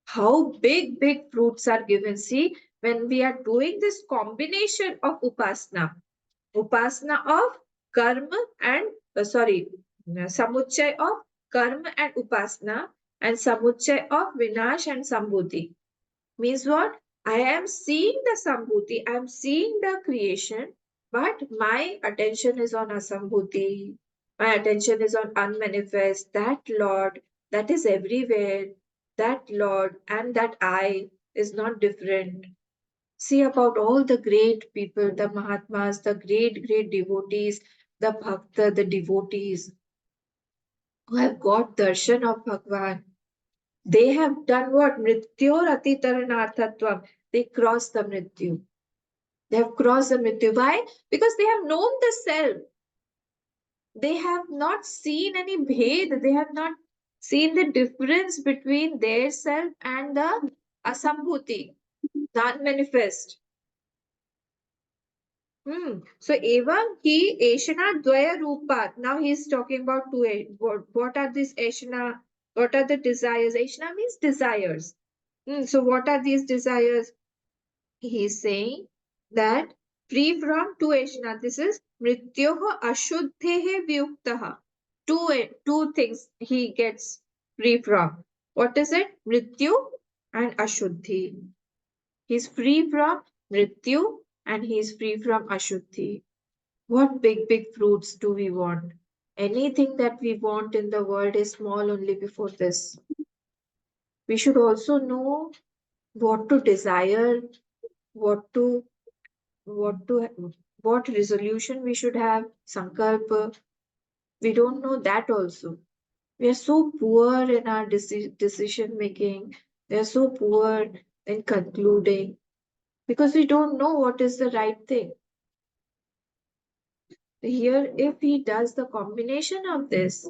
Speaker 1: How big fruits are given. See, when we are doing this combination of upasana of karma and samuchay of karma and upasana, and samuchay of vinash and sambhuti, means what? I am seeing the sambhuti, I am seeing the creation, but my attention is on asambhuti. My attention is on unmanifest, that Lord that is everywhere. That Lord and that I is not different. See about all the great people, the Mahatmas, the great devotees, the Bhakta, the devotees who have got darshan of Bhagwan. They have done what? Mrityor atitaranarthatvam. They crossed the mrityu. They have crossed the mrityu. Why? Because they have known the self. They have not seen any bhed. They have not seen the difference between their self and the asambhuti, the unmanifest. So evam ki eshana dvaya rupat. Now he is talking about two. What are these eshana? What are the desires? Eshana means desires. So what are these desires? He is saying that free from two eshana. This is mrityoho ashuddhehe vyuktaha. Two things he gets free from. What is it? Mrityu and ashuddhi. He's free from mrityu and he's free from ashuddhi. What big fruits do we want? Anything that we want in the world is small only before this. We should also know what to desire, what to what to what resolution we should have, sankalpa. We don't know that also. We are so poor in our decision making. We are so poor in concluding because we don't know what is the right thing. Here, if he does the combination of this,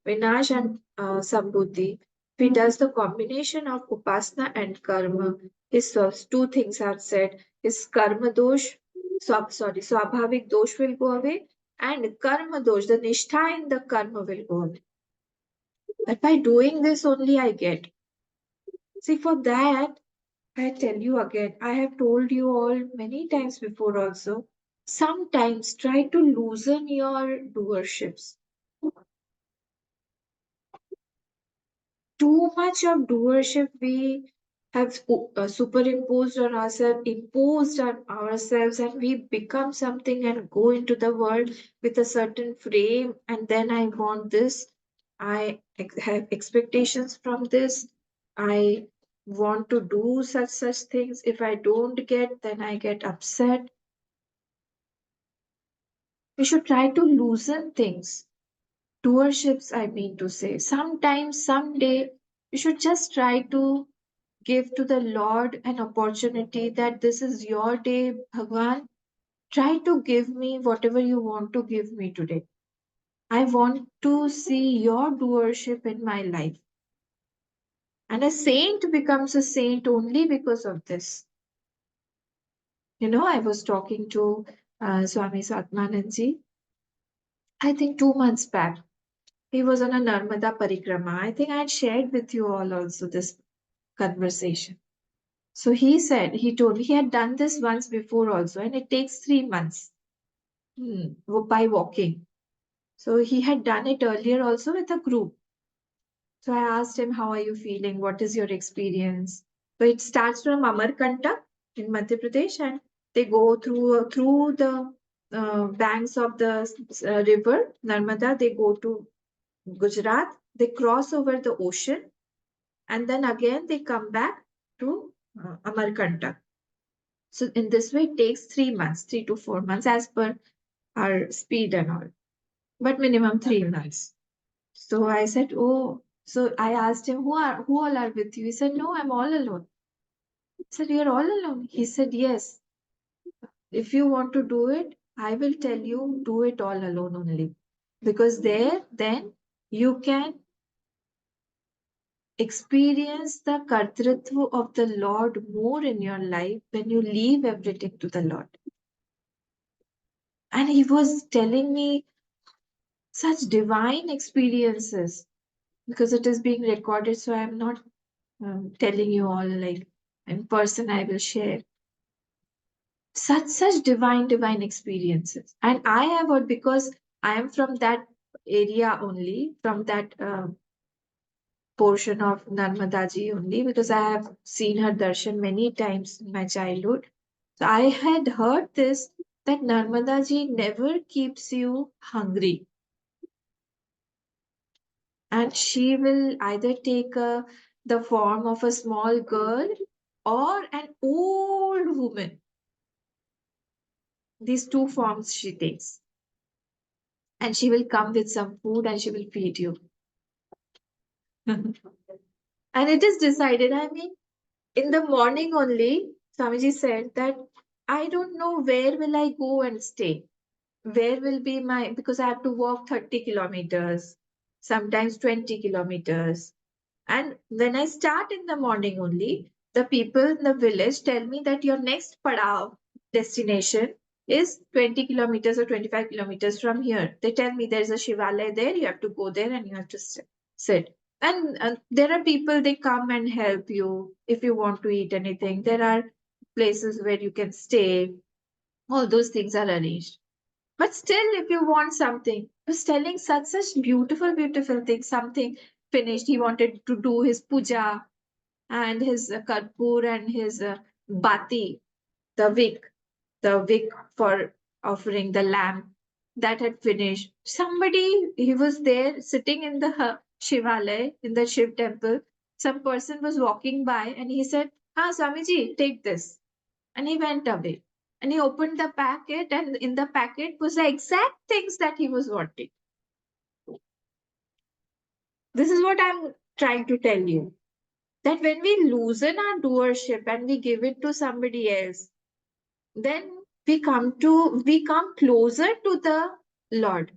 Speaker 1: Vinash and Sambhuti, if he does the combination of Upasana and Karma, his two things are said. His Karma dosh, Swabhavik dosh will go away, and Karma dosh, the Nishtha in the Karma will go away. But by doing this only I get. See, for that, I tell you again, I have told you all many times before also. Sometimes try to loosen your doerships. Too much of doership we have superimposed on ourselves, imposed on ourselves, and we become something and go into the world with a certain frame. And then I want this. Have expectations from this. I want to do such things. If I don't get, then I get upset. We should try to loosen things. Doerships, I mean to say. Sometimes, someday, You should just try to give to the Lord an opportunity that this is your day, Bhagwan. Try to give me whatever you want to give me today. I want to see your doership in my life. And a saint becomes a saint only because of this. I was talking to Swami Satmananji, I think 2 months back. He was on a Narmada Parikrama. I think I had shared with you all also this conversation. So he told me he had done this once before also, and it takes 3 months by walking. So he had done it earlier also with a group. So I asked him, how are you feeling? What is your experience? So it starts from Amarkantak in Madhya Pradesh, and they go through the banks of the river Narmada. They go to Gujarat. They cross over the ocean, and then again they come back to Amarkantak. So in this way, it takes 3 months, 3 to 4 months, as per our speed and all, but minimum 3 months. So I said, oh, so I asked him, who all are with you? He said, no, I'm all alone. I said, you're all alone. He said, yes. If you want to do it, I will tell you, do it all alone only. Because then you can experience the kartritva of the Lord more in your life when you leave everything to the Lord. And he was telling me such divine experiences because it is being recorded. So I'm not telling you all like in person. I will share such divine experiences. And I have heard because I am from that area only, from that portion of Narmadaji only, because I have seen her darshan many times in my childhood. So I had heard this that Narmadaji never keeps you hungry. And she will either take the form of a small girl or an old woman. These two forms she takes. And she will come with some food and she will feed you. And it is decided. I mean, in the morning only, Swamiji said that I don't know where will I go and stay. Where will be because I have to walk 30 kilometers, sometimes 20 kilometers. And when I start in the morning only, the people in the village tell me that your next padav destination is 20 kilometers or 25 kilometers from here. They tell me there's a Shivalaya there, you have to go there and you have to sit. And there are people, they come and help you if you want to eat anything. There are places where you can stay. All those things are arranged. But still, if you want something, he was telling such beautiful things. Something finished. He wanted to do his puja and his karpur and his bati, the wick for offering the lamp that had finished. Somebody, he was there sitting in the Shivalaya, in the Shiv temple. Some person was walking by and he said, Swamiji, take this. And he went away. And he opened the packet, and in the packet was the exact things that he was wanting. This is what I'm trying to tell you. That when we loosen our doership and we give it to somebody else, then we come closer to the Lord,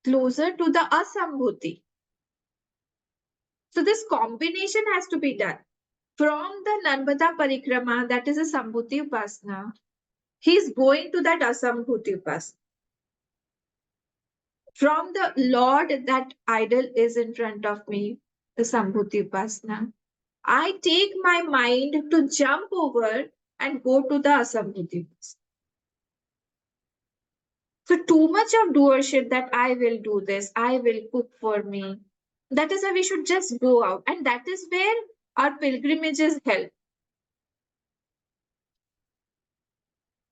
Speaker 1: closer to the Asambhuti. So this combination has to be done. From the Narmada Parikrama, that is a Sambhuti Upasana, he's going to that Asambhuti Upasana. From the Lord, that idol is in front of me, the Sambhuti Upasana. I take my mind to jump over and go to the Asambhuti Upasana. So too much of doership that I will do this, I will cook for me. That is why we should just go out. And that is where our pilgrimages help.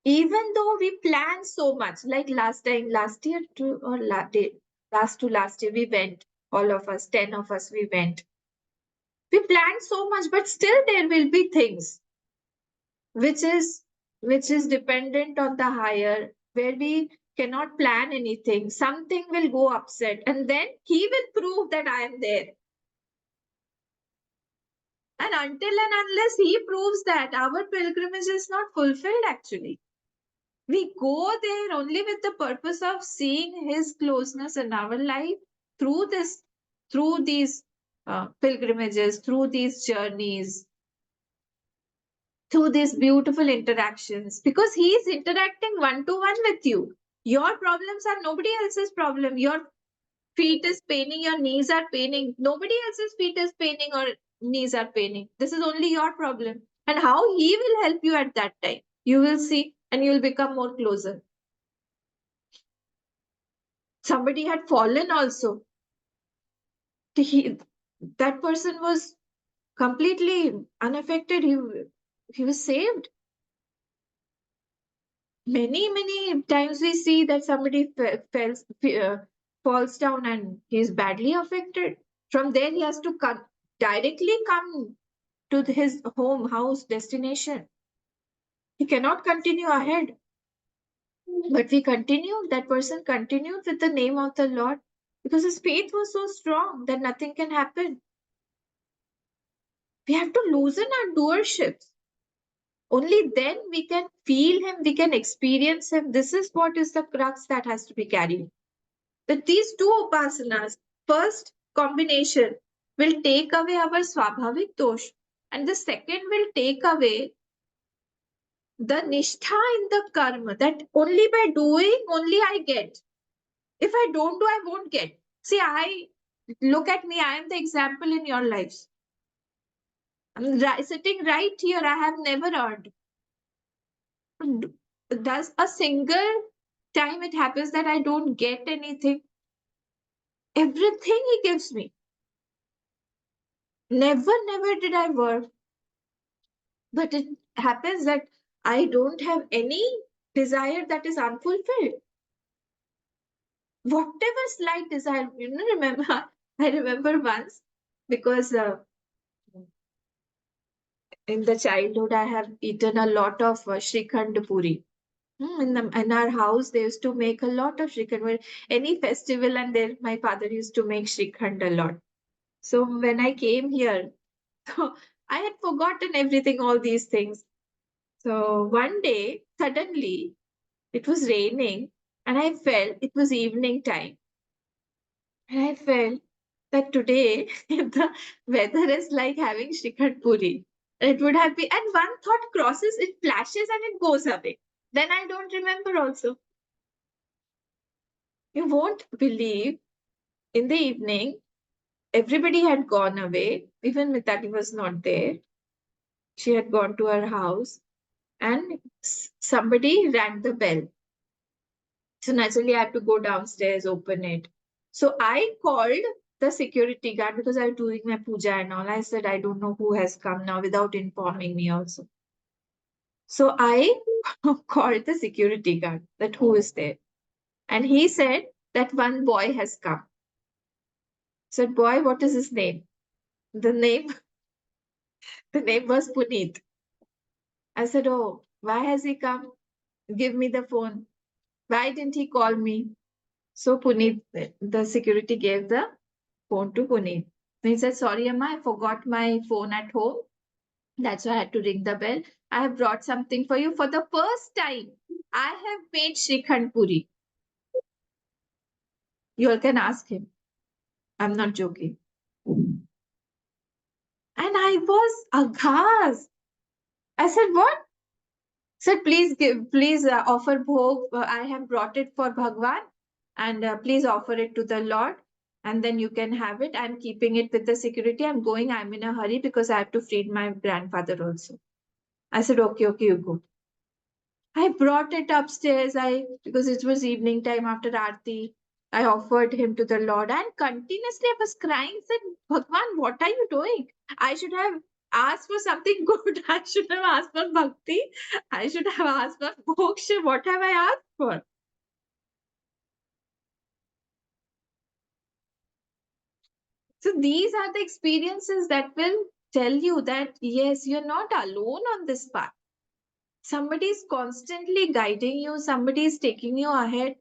Speaker 1: Even though we plan so much, like last year last year, we went, all of us, 10 of us, we went. We planned so much, but still there will be things which is dependent on the higher, where we cannot plan anything. Something will go upset, and then he will prove that I am there. And until and unless he proves that, our pilgrimage is not fulfilled actually. We go there only with the purpose of seeing his closeness in our life through this, through these pilgrimages, through these journeys, through these beautiful interactions, because he is interacting one to one with you. Your problems are nobody else's problem. Your feet is paining, your knees are paining. Nobody else's feet is paining or knees are paining. This is only your problem. And how he will help you at that time, you will see, and you will become more closer. Somebody had fallen also. He, that person was completely unaffected. He was saved. Many times we see that somebody falls down and he is badly affected. From there, he has to directly come to his home, house, destination. He cannot continue ahead. But we continue, that person continued with the name of the Lord because his faith was so strong that nothing can happen. We have to loosen our doerships. Only then we can feel him, we can experience him. This is what is the crux that has to be carried. That these two upasanas, first combination, will take away our swabhavik dosh, and the second will take away the nishtha in the karma, that only by doing, only I get. If I don't do, I won't get. See, look at me, I am the example in your lives. I'm sitting right here, I have never earned. Does a single time it happens that I don't get anything? Everything he gives me. Never did I work. But it happens that I don't have any desire that is unfulfilled. Whatever slight desire, remember, I remember once, because in the childhood I have eaten a lot of Shrikhand Puri. In our house, they used to make a lot of Shrikhand. Any festival, and there my father used to make Shrikhand a lot. So when I came here, I had forgotten everything, all these things. So one day, suddenly, it was raining, and I felt it was evening time. And I felt that today the weather is like having Shrikhand Puri. It would have been, and one thought crosses, it flashes and it goes away. Then I don't remember also. You won't believe, in the evening, everybody had gone away. Even Mitali was not there. She had gone to her house, and somebody rang the bell. So naturally, I had to go downstairs, open it. So I called the security guard because I was doing my puja and all. I said, I don't know who has come now, without informing me also. So I called the security guard, that who is there. And he said that one boy has come. Said, boy, what is his name? The name, the name was Puneet. I said, oh, why has he come? Give me the phone. Why didn't he call me? So Puneet, the security gave the phone to Puneet. He said, sorry, Amma, I forgot my phone at home. That's why I had to ring the bell. I have brought something for you. For the first time, I have made Shrikhand Puri. You all can ask him. I'm not joking. And I was aghast. I said, what? Said, please offer bhog. I have brought it for Bhagwan, and please offer it to the Lord, and then you can have it. I'm keeping it with the security. I'm going. I'm in a hurry because I have to feed my grandfather also. I said, okay, you go. I brought it upstairs. Because it was evening time after Aarti. I offered him to the Lord, and continuously I was crying, said, Bhagwan, what are you doing? I should have asked for something good. I should have asked for bhakti. I should have asked for moksha. What have I asked for? So these are the experiences that will tell you that yes, you're not alone on this path. Somebody is constantly guiding you, somebody is taking you ahead.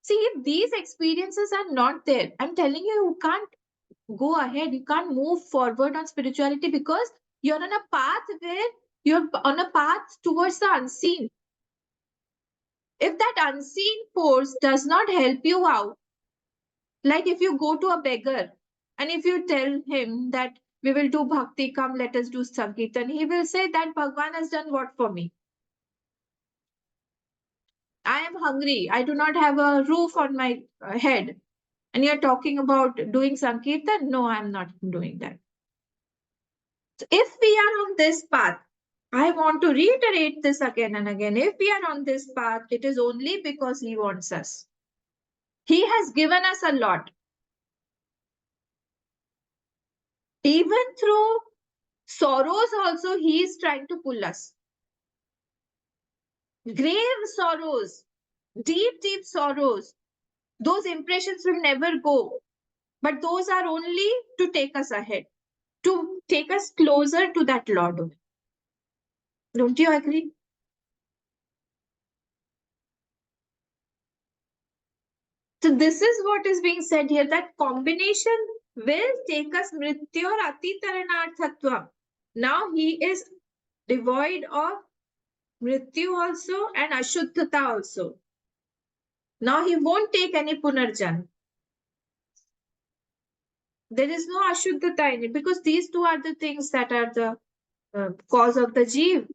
Speaker 1: See, if these experiences are not there, I'm telling you, you can't go ahead, you can't move forward on spirituality because You're on a path where you're on a path towards the unseen. If that unseen force does not help you out, like if you go to a beggar and if you tell him that we will do bhakti, come let us do sankirtan, he will say that Bhagwan has done what for me? I am hungry. I do not have a roof on my head. And you're talking about doing sankirtan? No, I'm not doing that. So if we are on this path, I want to reiterate this again and again. If we are on this path, it is only because he wants us. He has given us a lot. Even through sorrows also, he is trying to pull us. Grave sorrows, deep, deep sorrows. Those impressions will never go. But those are only to take us ahead, to take us closer to that Lord. Don't you agree? So this is what is being said here, that combination will take us mrityor atitaranarthatvam. Now he is devoid of mrityu also and ashuddhata also. Now he won't take any punarjan. There is no ashuddhata in it because these two are the things that are the cause of the jeev.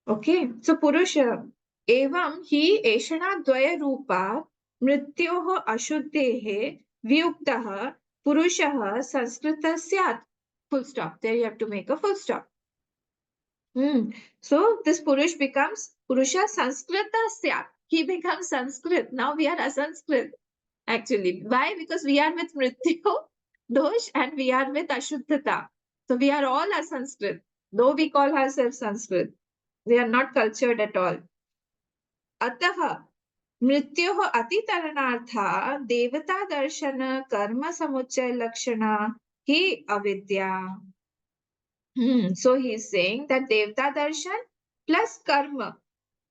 Speaker 1: Okay, so Purusha, evam hi eshana dvaya रूपा मृत्योः अशुद्धेः वियुक्तः पुरुषः संस्कृतः स्यात्. Full stop. There you have to make a full stop. So this Purush becomes Purusha Sanskrita Syat. He becomes Sanskrit. Now we are a Sanskrit. Actually. Why? Because we are with Mrityu, Dosh, and we are with Ashuddhata. So we are all a Sanskrit. Though we call ourselves Sanskrit. We are not cultured at all. Ataha मृत्योः अतितरणार्था देवता दर्शन कर्म समुच्चय लक्षणा ही अविद्या. So he is saying that Devta Darshan plus Karma.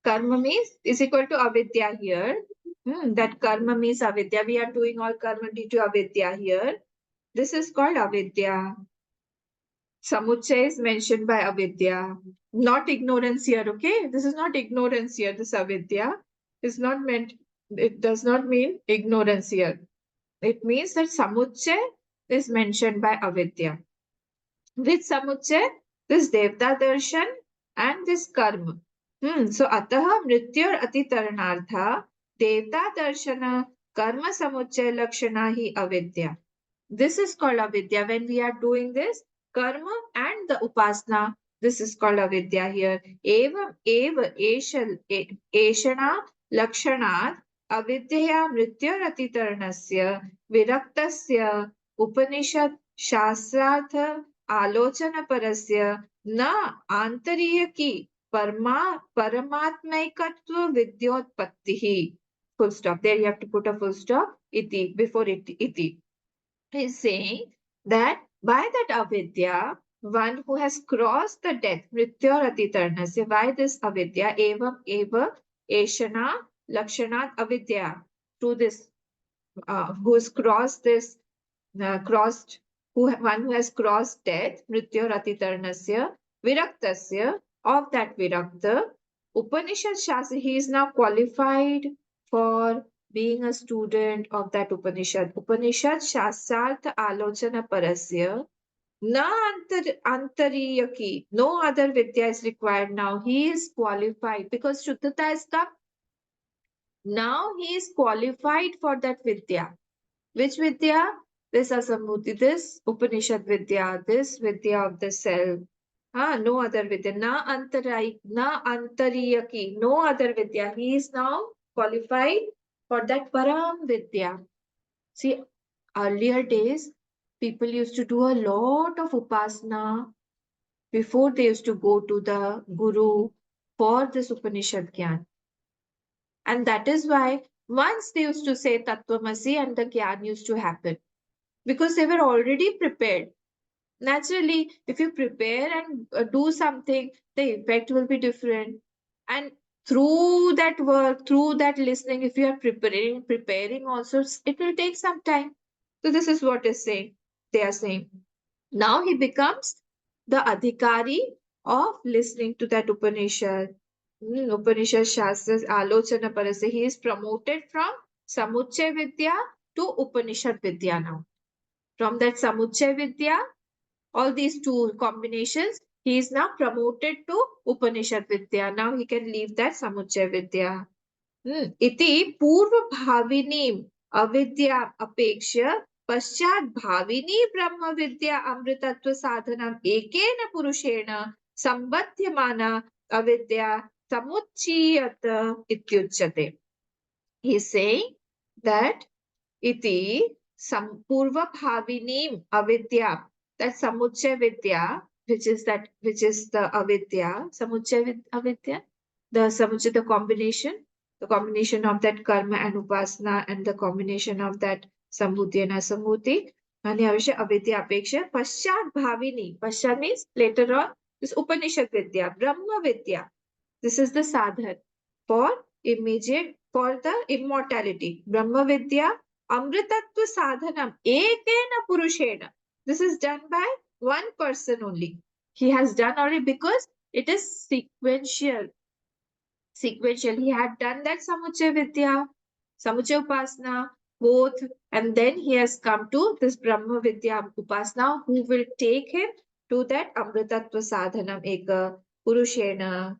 Speaker 1: Karma means is equal to Avidya here. That Karma means Avidya. We are doing all Karma due to Avidya here. This is called Avidya. Samuchaya is mentioned by Avidya. Not ignorance here, okay? This is not ignorance here. This Avidya is not meant, it does not mean ignorance here. It means that Samuchaya is mentioned by Avidya. With Samuchaya, this Devta Darshan and this Karma. So Ataha Mrityur Atitarnartha Devta Darshana Karma Samuchaya Lakshana hi Avidya. This is called Avidya. When we are doing this, Karma and the Upasana, this is called Avidya here. Eva Eshana Lakshanat Avidya Mrityur Atitarnasya Viraktasya Upanishad Shastrartha आलोचना परस्य न आंतरीय की परमात्मैकत्व विद्योत्पत्ति ही. Full stop. There you have to put a full stop. Iti before iti. He is saying that by that avidya, one who has crossed the death, mrityor atitarnasya, why this avidya, evam eva eshana lakshanat avidya, through this, who has crossed this, crossed, one who has crossed death, mrityor atitarnasya, viraktasya, of that virakta, Upanishad Shastra, he is now qualified for being a student of that Upanishad. Upanishad Shastrartha Alochana Parasya, na antariyaki, no other vidya is required now. He is qualified because Shuddhata has come. Now he is qualified for that vidya. Which vidya? This Asambuddhi, this Upanishad Vidya, this Vidya of the self. No other Vidya. Na antariyaki, no other Vidya. He is now qualified for that Param Vidya. See, earlier days, people used to do a lot of Upasana before they used to go to the Guru for this Upanishad Gyan. And that is why once they used to say Tattvamasi and the Gyan used to happen. Because they were already prepared. Naturally, if you prepare and do something, the effect will be different. And through that work, through that listening, if you are preparing also, it will take some time. So this is what is saying. They are saying. Now he becomes the adhikari of listening to that Upanishad. Upanishad Shastras Alochana Parase. He is promoted from Samuchay Vidya to Upanishad Vidya now. From that Samuchay Vidya, all these two combinations, he is now promoted to Upanishad Vidya. Now he can leave that Samuchay Vidya. इति पूर्वभाविनीम् अविद्याम् अपेक्ष्य पश्चात् भाविनी ब्रह्म विद्या अमृतत्व साधनम् एकेन पुरुषेण संबध्यमाना अविद्या समुच्चीयत इत्युच्यते. He is saying that iti purvabhavinim avidya, that samuchay vidya, which is the avidya, samuchay avidya, the samuchay, the combination of that karma and upasana, and the combination of that sambhuti and asambhuti. And avishya avidya apeksha paschat bhavini. Paschat means later on, this Upanishad vidya, Brahma vidya. This is the sadhan for for the immortality. Brahma Vidya, Amritatva Sadhanam, Ekena Purushena. This is done by one person only. He has done already because it is sequential. He had done that Samuchay Vidya, Samuchay Upasana, both, and then he has come to this Brahma Vidya Upasana, who will take him to that Amritatva Sadhanam Eka Purushena.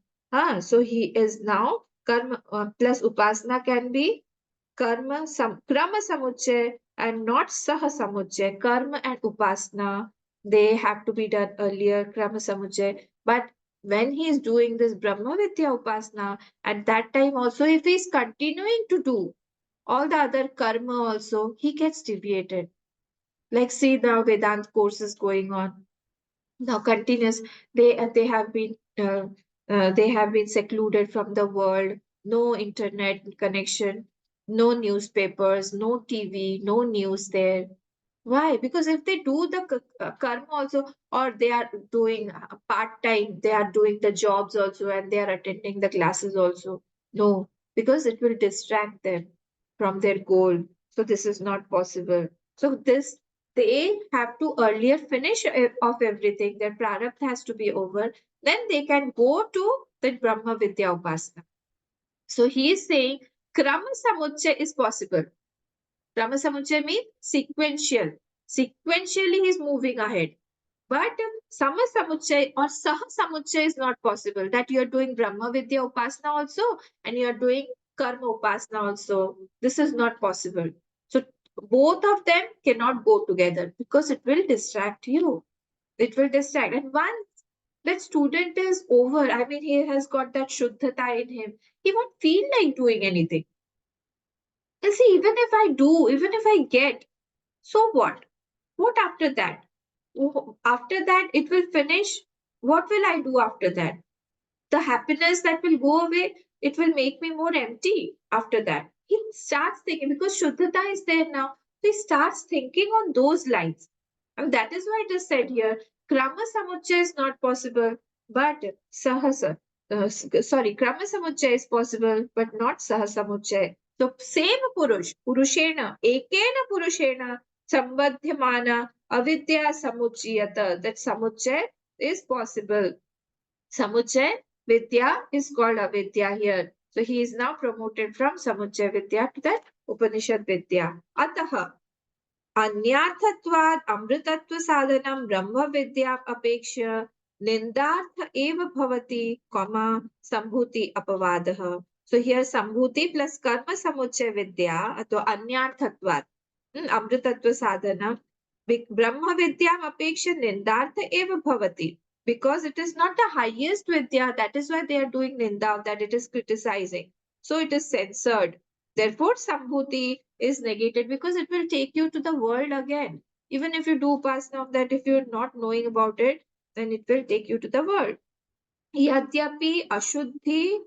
Speaker 1: So he is now karma plus upasana can be krama samuchay and not saha samuchay. Karma and upasana, they have to be done earlier, krama samuchay. But when he is doing this Brahma Vidya upasana, at that time also, if he is continuing to do all the other karma also, he gets deviated. Like see the Vedant courses going on now, continuous. They have been secluded from the world. No internet connection, no newspapers, no TV, no news there. Why? Because if they do the karma also, or they are doing part time, they are doing the jobs also, and they are attending the classes also. No, because it will distract them from their goal. So this is not possible. So this they have to earlier finish of everything. Their prarabdha has to be over. Then they can go to the Brahma Vidya Upasana. So he is saying Krama Samuchay is possible. Krama Samuchay means sequential. Sequentially, he is moving ahead. But Sama Samuchay or Saha Samuchay is not possible. That you are doing Brahma Vidya Upasana also and you are doing Karma Upasana also. This is not possible. So both of them cannot go together because it will distract you. It will distract. And once that student is over, I mean, he has got that Shuddhata in him, he won't feel like doing anything. And see, even if I do, even if I get, so what? What after that? After that, it will finish. What will I do after that? The happiness that will go away, it will make me more empty after that. He starts thinking because Shuddhata is there now. He starts thinking on those lines. And that is why it is said here, Krama Samuchaya is not possible, but Sahasa. Krama Samuchaya is possible, but not Sahasamuchaya. So same Purushena, Ekena Purushena, Sambadhyamana, Avidya Samuchiyata. That Samuchaya is possible. Samuchay Vidya is called Avidya here. So he is now promoted from Samuchay Vidya to that Upanishad Vidya. Ataha अन्यार्थत्वात् अमृतत्व साधनं ब्रह्म विद्या अपेक्ष्य निंदार्थ एव भवति comma संभूति अपवादः. So here संभूति plus कर्म समुच्चय विद्या अथवा अन्यार्थत्वात् अमृतत्व साधनं ब्रह्म विद्याम अपेक्ष्य निंदार्थ एव भवति. Because it is not the highest vidya, that is why they are doing ninda, that it is criticizing. So it is censored. Therefore, Sambhuti is negated because it will take you to the world again. Even if you do upasana of that, if you're not knowing about it, then it will take you to the world. Yadyapi ashuddhi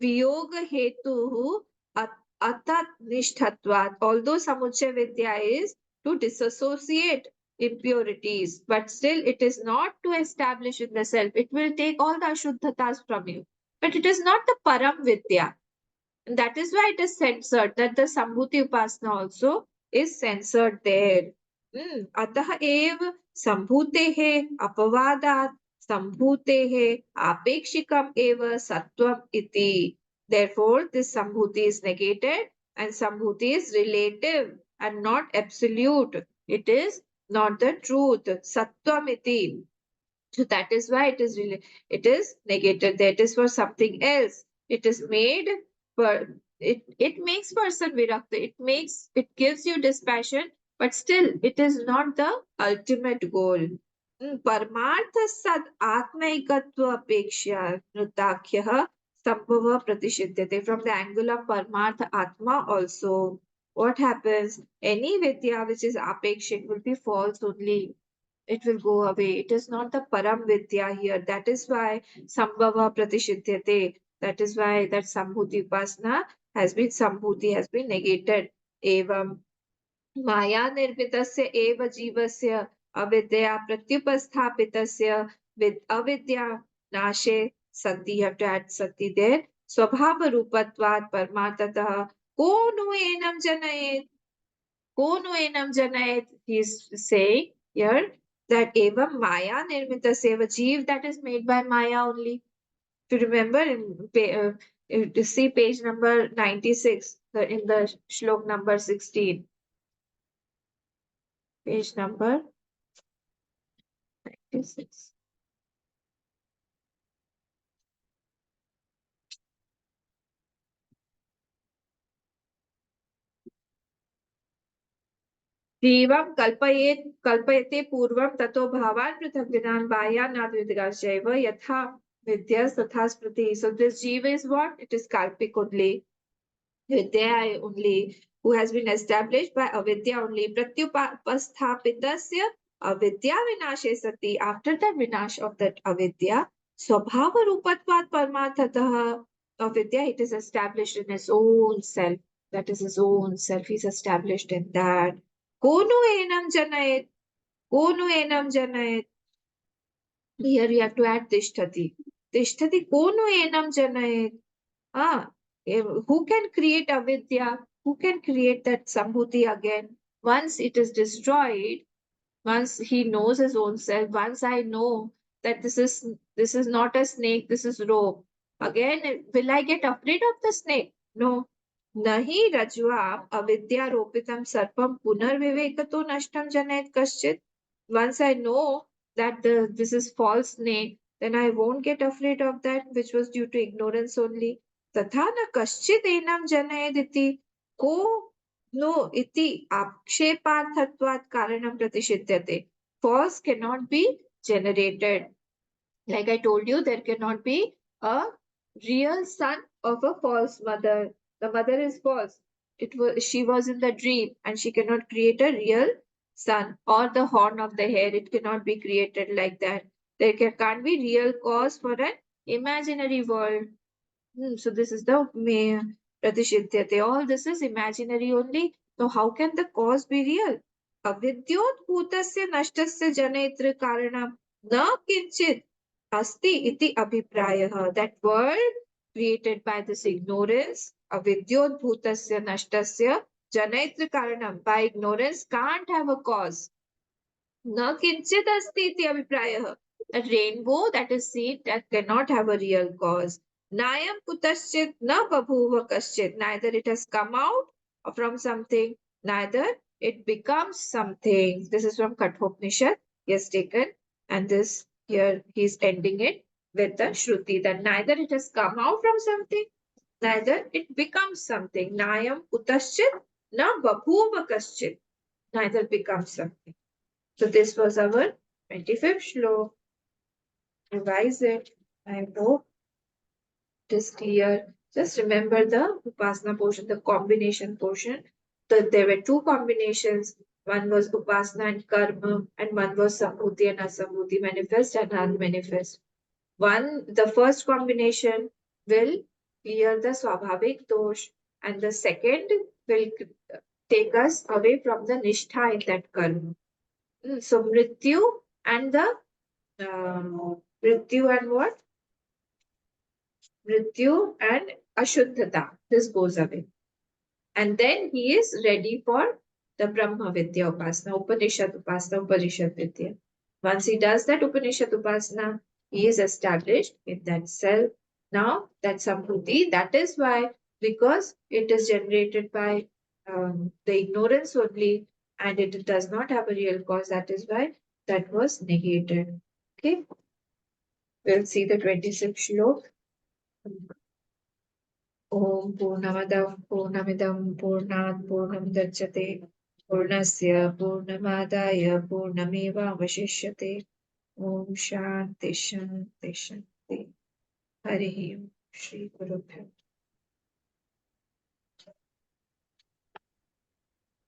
Speaker 1: viyoga hetuhu atat nishthatvat. Although Samuchay Vidya is to disassociate impurities, but still it is not to establish in the self. It will take all the ashuddhatas from you. But it is not the Param Vidya. And that is why it is censored, that the Sambhuti Upasana also is censored there. Atah ev Sambhutehe apavadat Sambhutehe apekshikam eva sattvam iti. Therefore, this Sambhuti is negated and Sambhuti is relative and not absolute. It is not the truth. Sattvam iti. So that is why it is negated. That is for something else. It is made for it makes person virakta. It gives you dispassion, but still it is not the ultimate goal. परमार्थ सद आत्मैकत्व अपेक्षा नृताख्यः संभव प्रतिषिध्यते. From the angle of parmartha atma also, what happens? Any vidya which is apekshik will be false only. It will go away. It is not the param vidya here. That is why sambhava pratishidyate. That is why that sambhuti upasana sambhuti has been negated. Evam Maya निर्मितस्य एव जीवस्य अविद्या प्रत्युपस्थापितस्य with avidya nashe sati. You have to add sati there. Swabhava rupatvat parmatatah ko nu enam janayet. Ko nu enam janayet. He is saying here that evam Maya nirmitasya eva jeev, that is made by Maya only. If you remember you see page number 96 in the shlok number 16. Page number 96. जीवं कल्पयते पूर्वं ततो भावान् पृथग्विदान् बाह्यान्नाद्विद्गाश्चैव यथा विद्यस् तथा स्मृतिः. So this jiva is what? It is kalpik only. Vidya only, who has been established by avidya only. Pratyupasthapitasya avidya vinashe sati. After the vinash of that avidya, swabhava rupatvat parmathatah. Avidya, it is established in his own self. That is his own self. He's established in that. Konu enam janayet. Konu enam janayet. Here you have to add tishtati. Tishtati konu enam janayet. Ah, who can create avidya? Who can create that sambhuti again? Once it is destroyed, once he knows his own self, once I know that this is not a snake, this is rope. Again, will I get afraid of the snake? No. Nahi rajva avidya ropitam sarpam punar vivekato nashtam janayat kaschit. Once I know that this is false snake, then I won't get afraid of that which was due to ignorance only. तथा न कश्चित् एनं जनयदिति को no इति आक्षेपार्थत्वात् कारणं प्रतिषिध्यते. False cannot be generated. Like I told you, there cannot be a real son of a false mother. The mother is false. She was in the dream and she cannot create a real son. Or the horn of the hare, it cannot be created like that. There can't be real cause for an imaginary world. So this is the pratishidyate. All this is imaginary only. So how can the cause be real? Avidyot bhutasya nashtasya janayitra karanam na kinchit asti iti abhiprayah. That world created by this ignorance, avidyot bhutasya nashtasya janayitra karanam, by ignorance can't have a cause. Na kinchit asti iti abhiprayah. That rainbow that is seen, that cannot have a real cause. Nayam kutaschit na babhuva kaschit. Neither it has come out from something, neither it becomes something. This is from Kathopanishad. He has taken, and this here he is ending it with the Shruti, that neither it has come out from something, neither it becomes something. Nayam kutaschit na babhuva kaschit. Neither becomes something. So this was our 25th shlok. Revise it. I hope it is clear. Just remember the Upasana portion, the combination portion. There were two combinations. One was Upasana and Karma, and one was Sambhuti and Asambhuti, manifest and unmanifest. The first combination will clear the Swabhavik dosh, and the second will take us away from the Nishtha in that Karma. So Mrityu and the Mrityu and what? Mrityu and Ashuddhata. This goes away. And then he is ready for the Brahma Vidya Upasana, Upanishad Upasana, Upanishad Vidya. Once he does that Upanishad Upasana, he is established in that self. Now, that Sambhuti, that is why, because it is generated by the ignorance only and it does not have a real cause, that is why that was negated. Okay, we'll see the 26th Shlok. Om Purnamadav Purnamidam Purnat Purnamudachyate Purnasya Purnamadaya Purnameva Vashishyate Om Shanti Shanti Shanti Hari Om Shri Guru Bhyo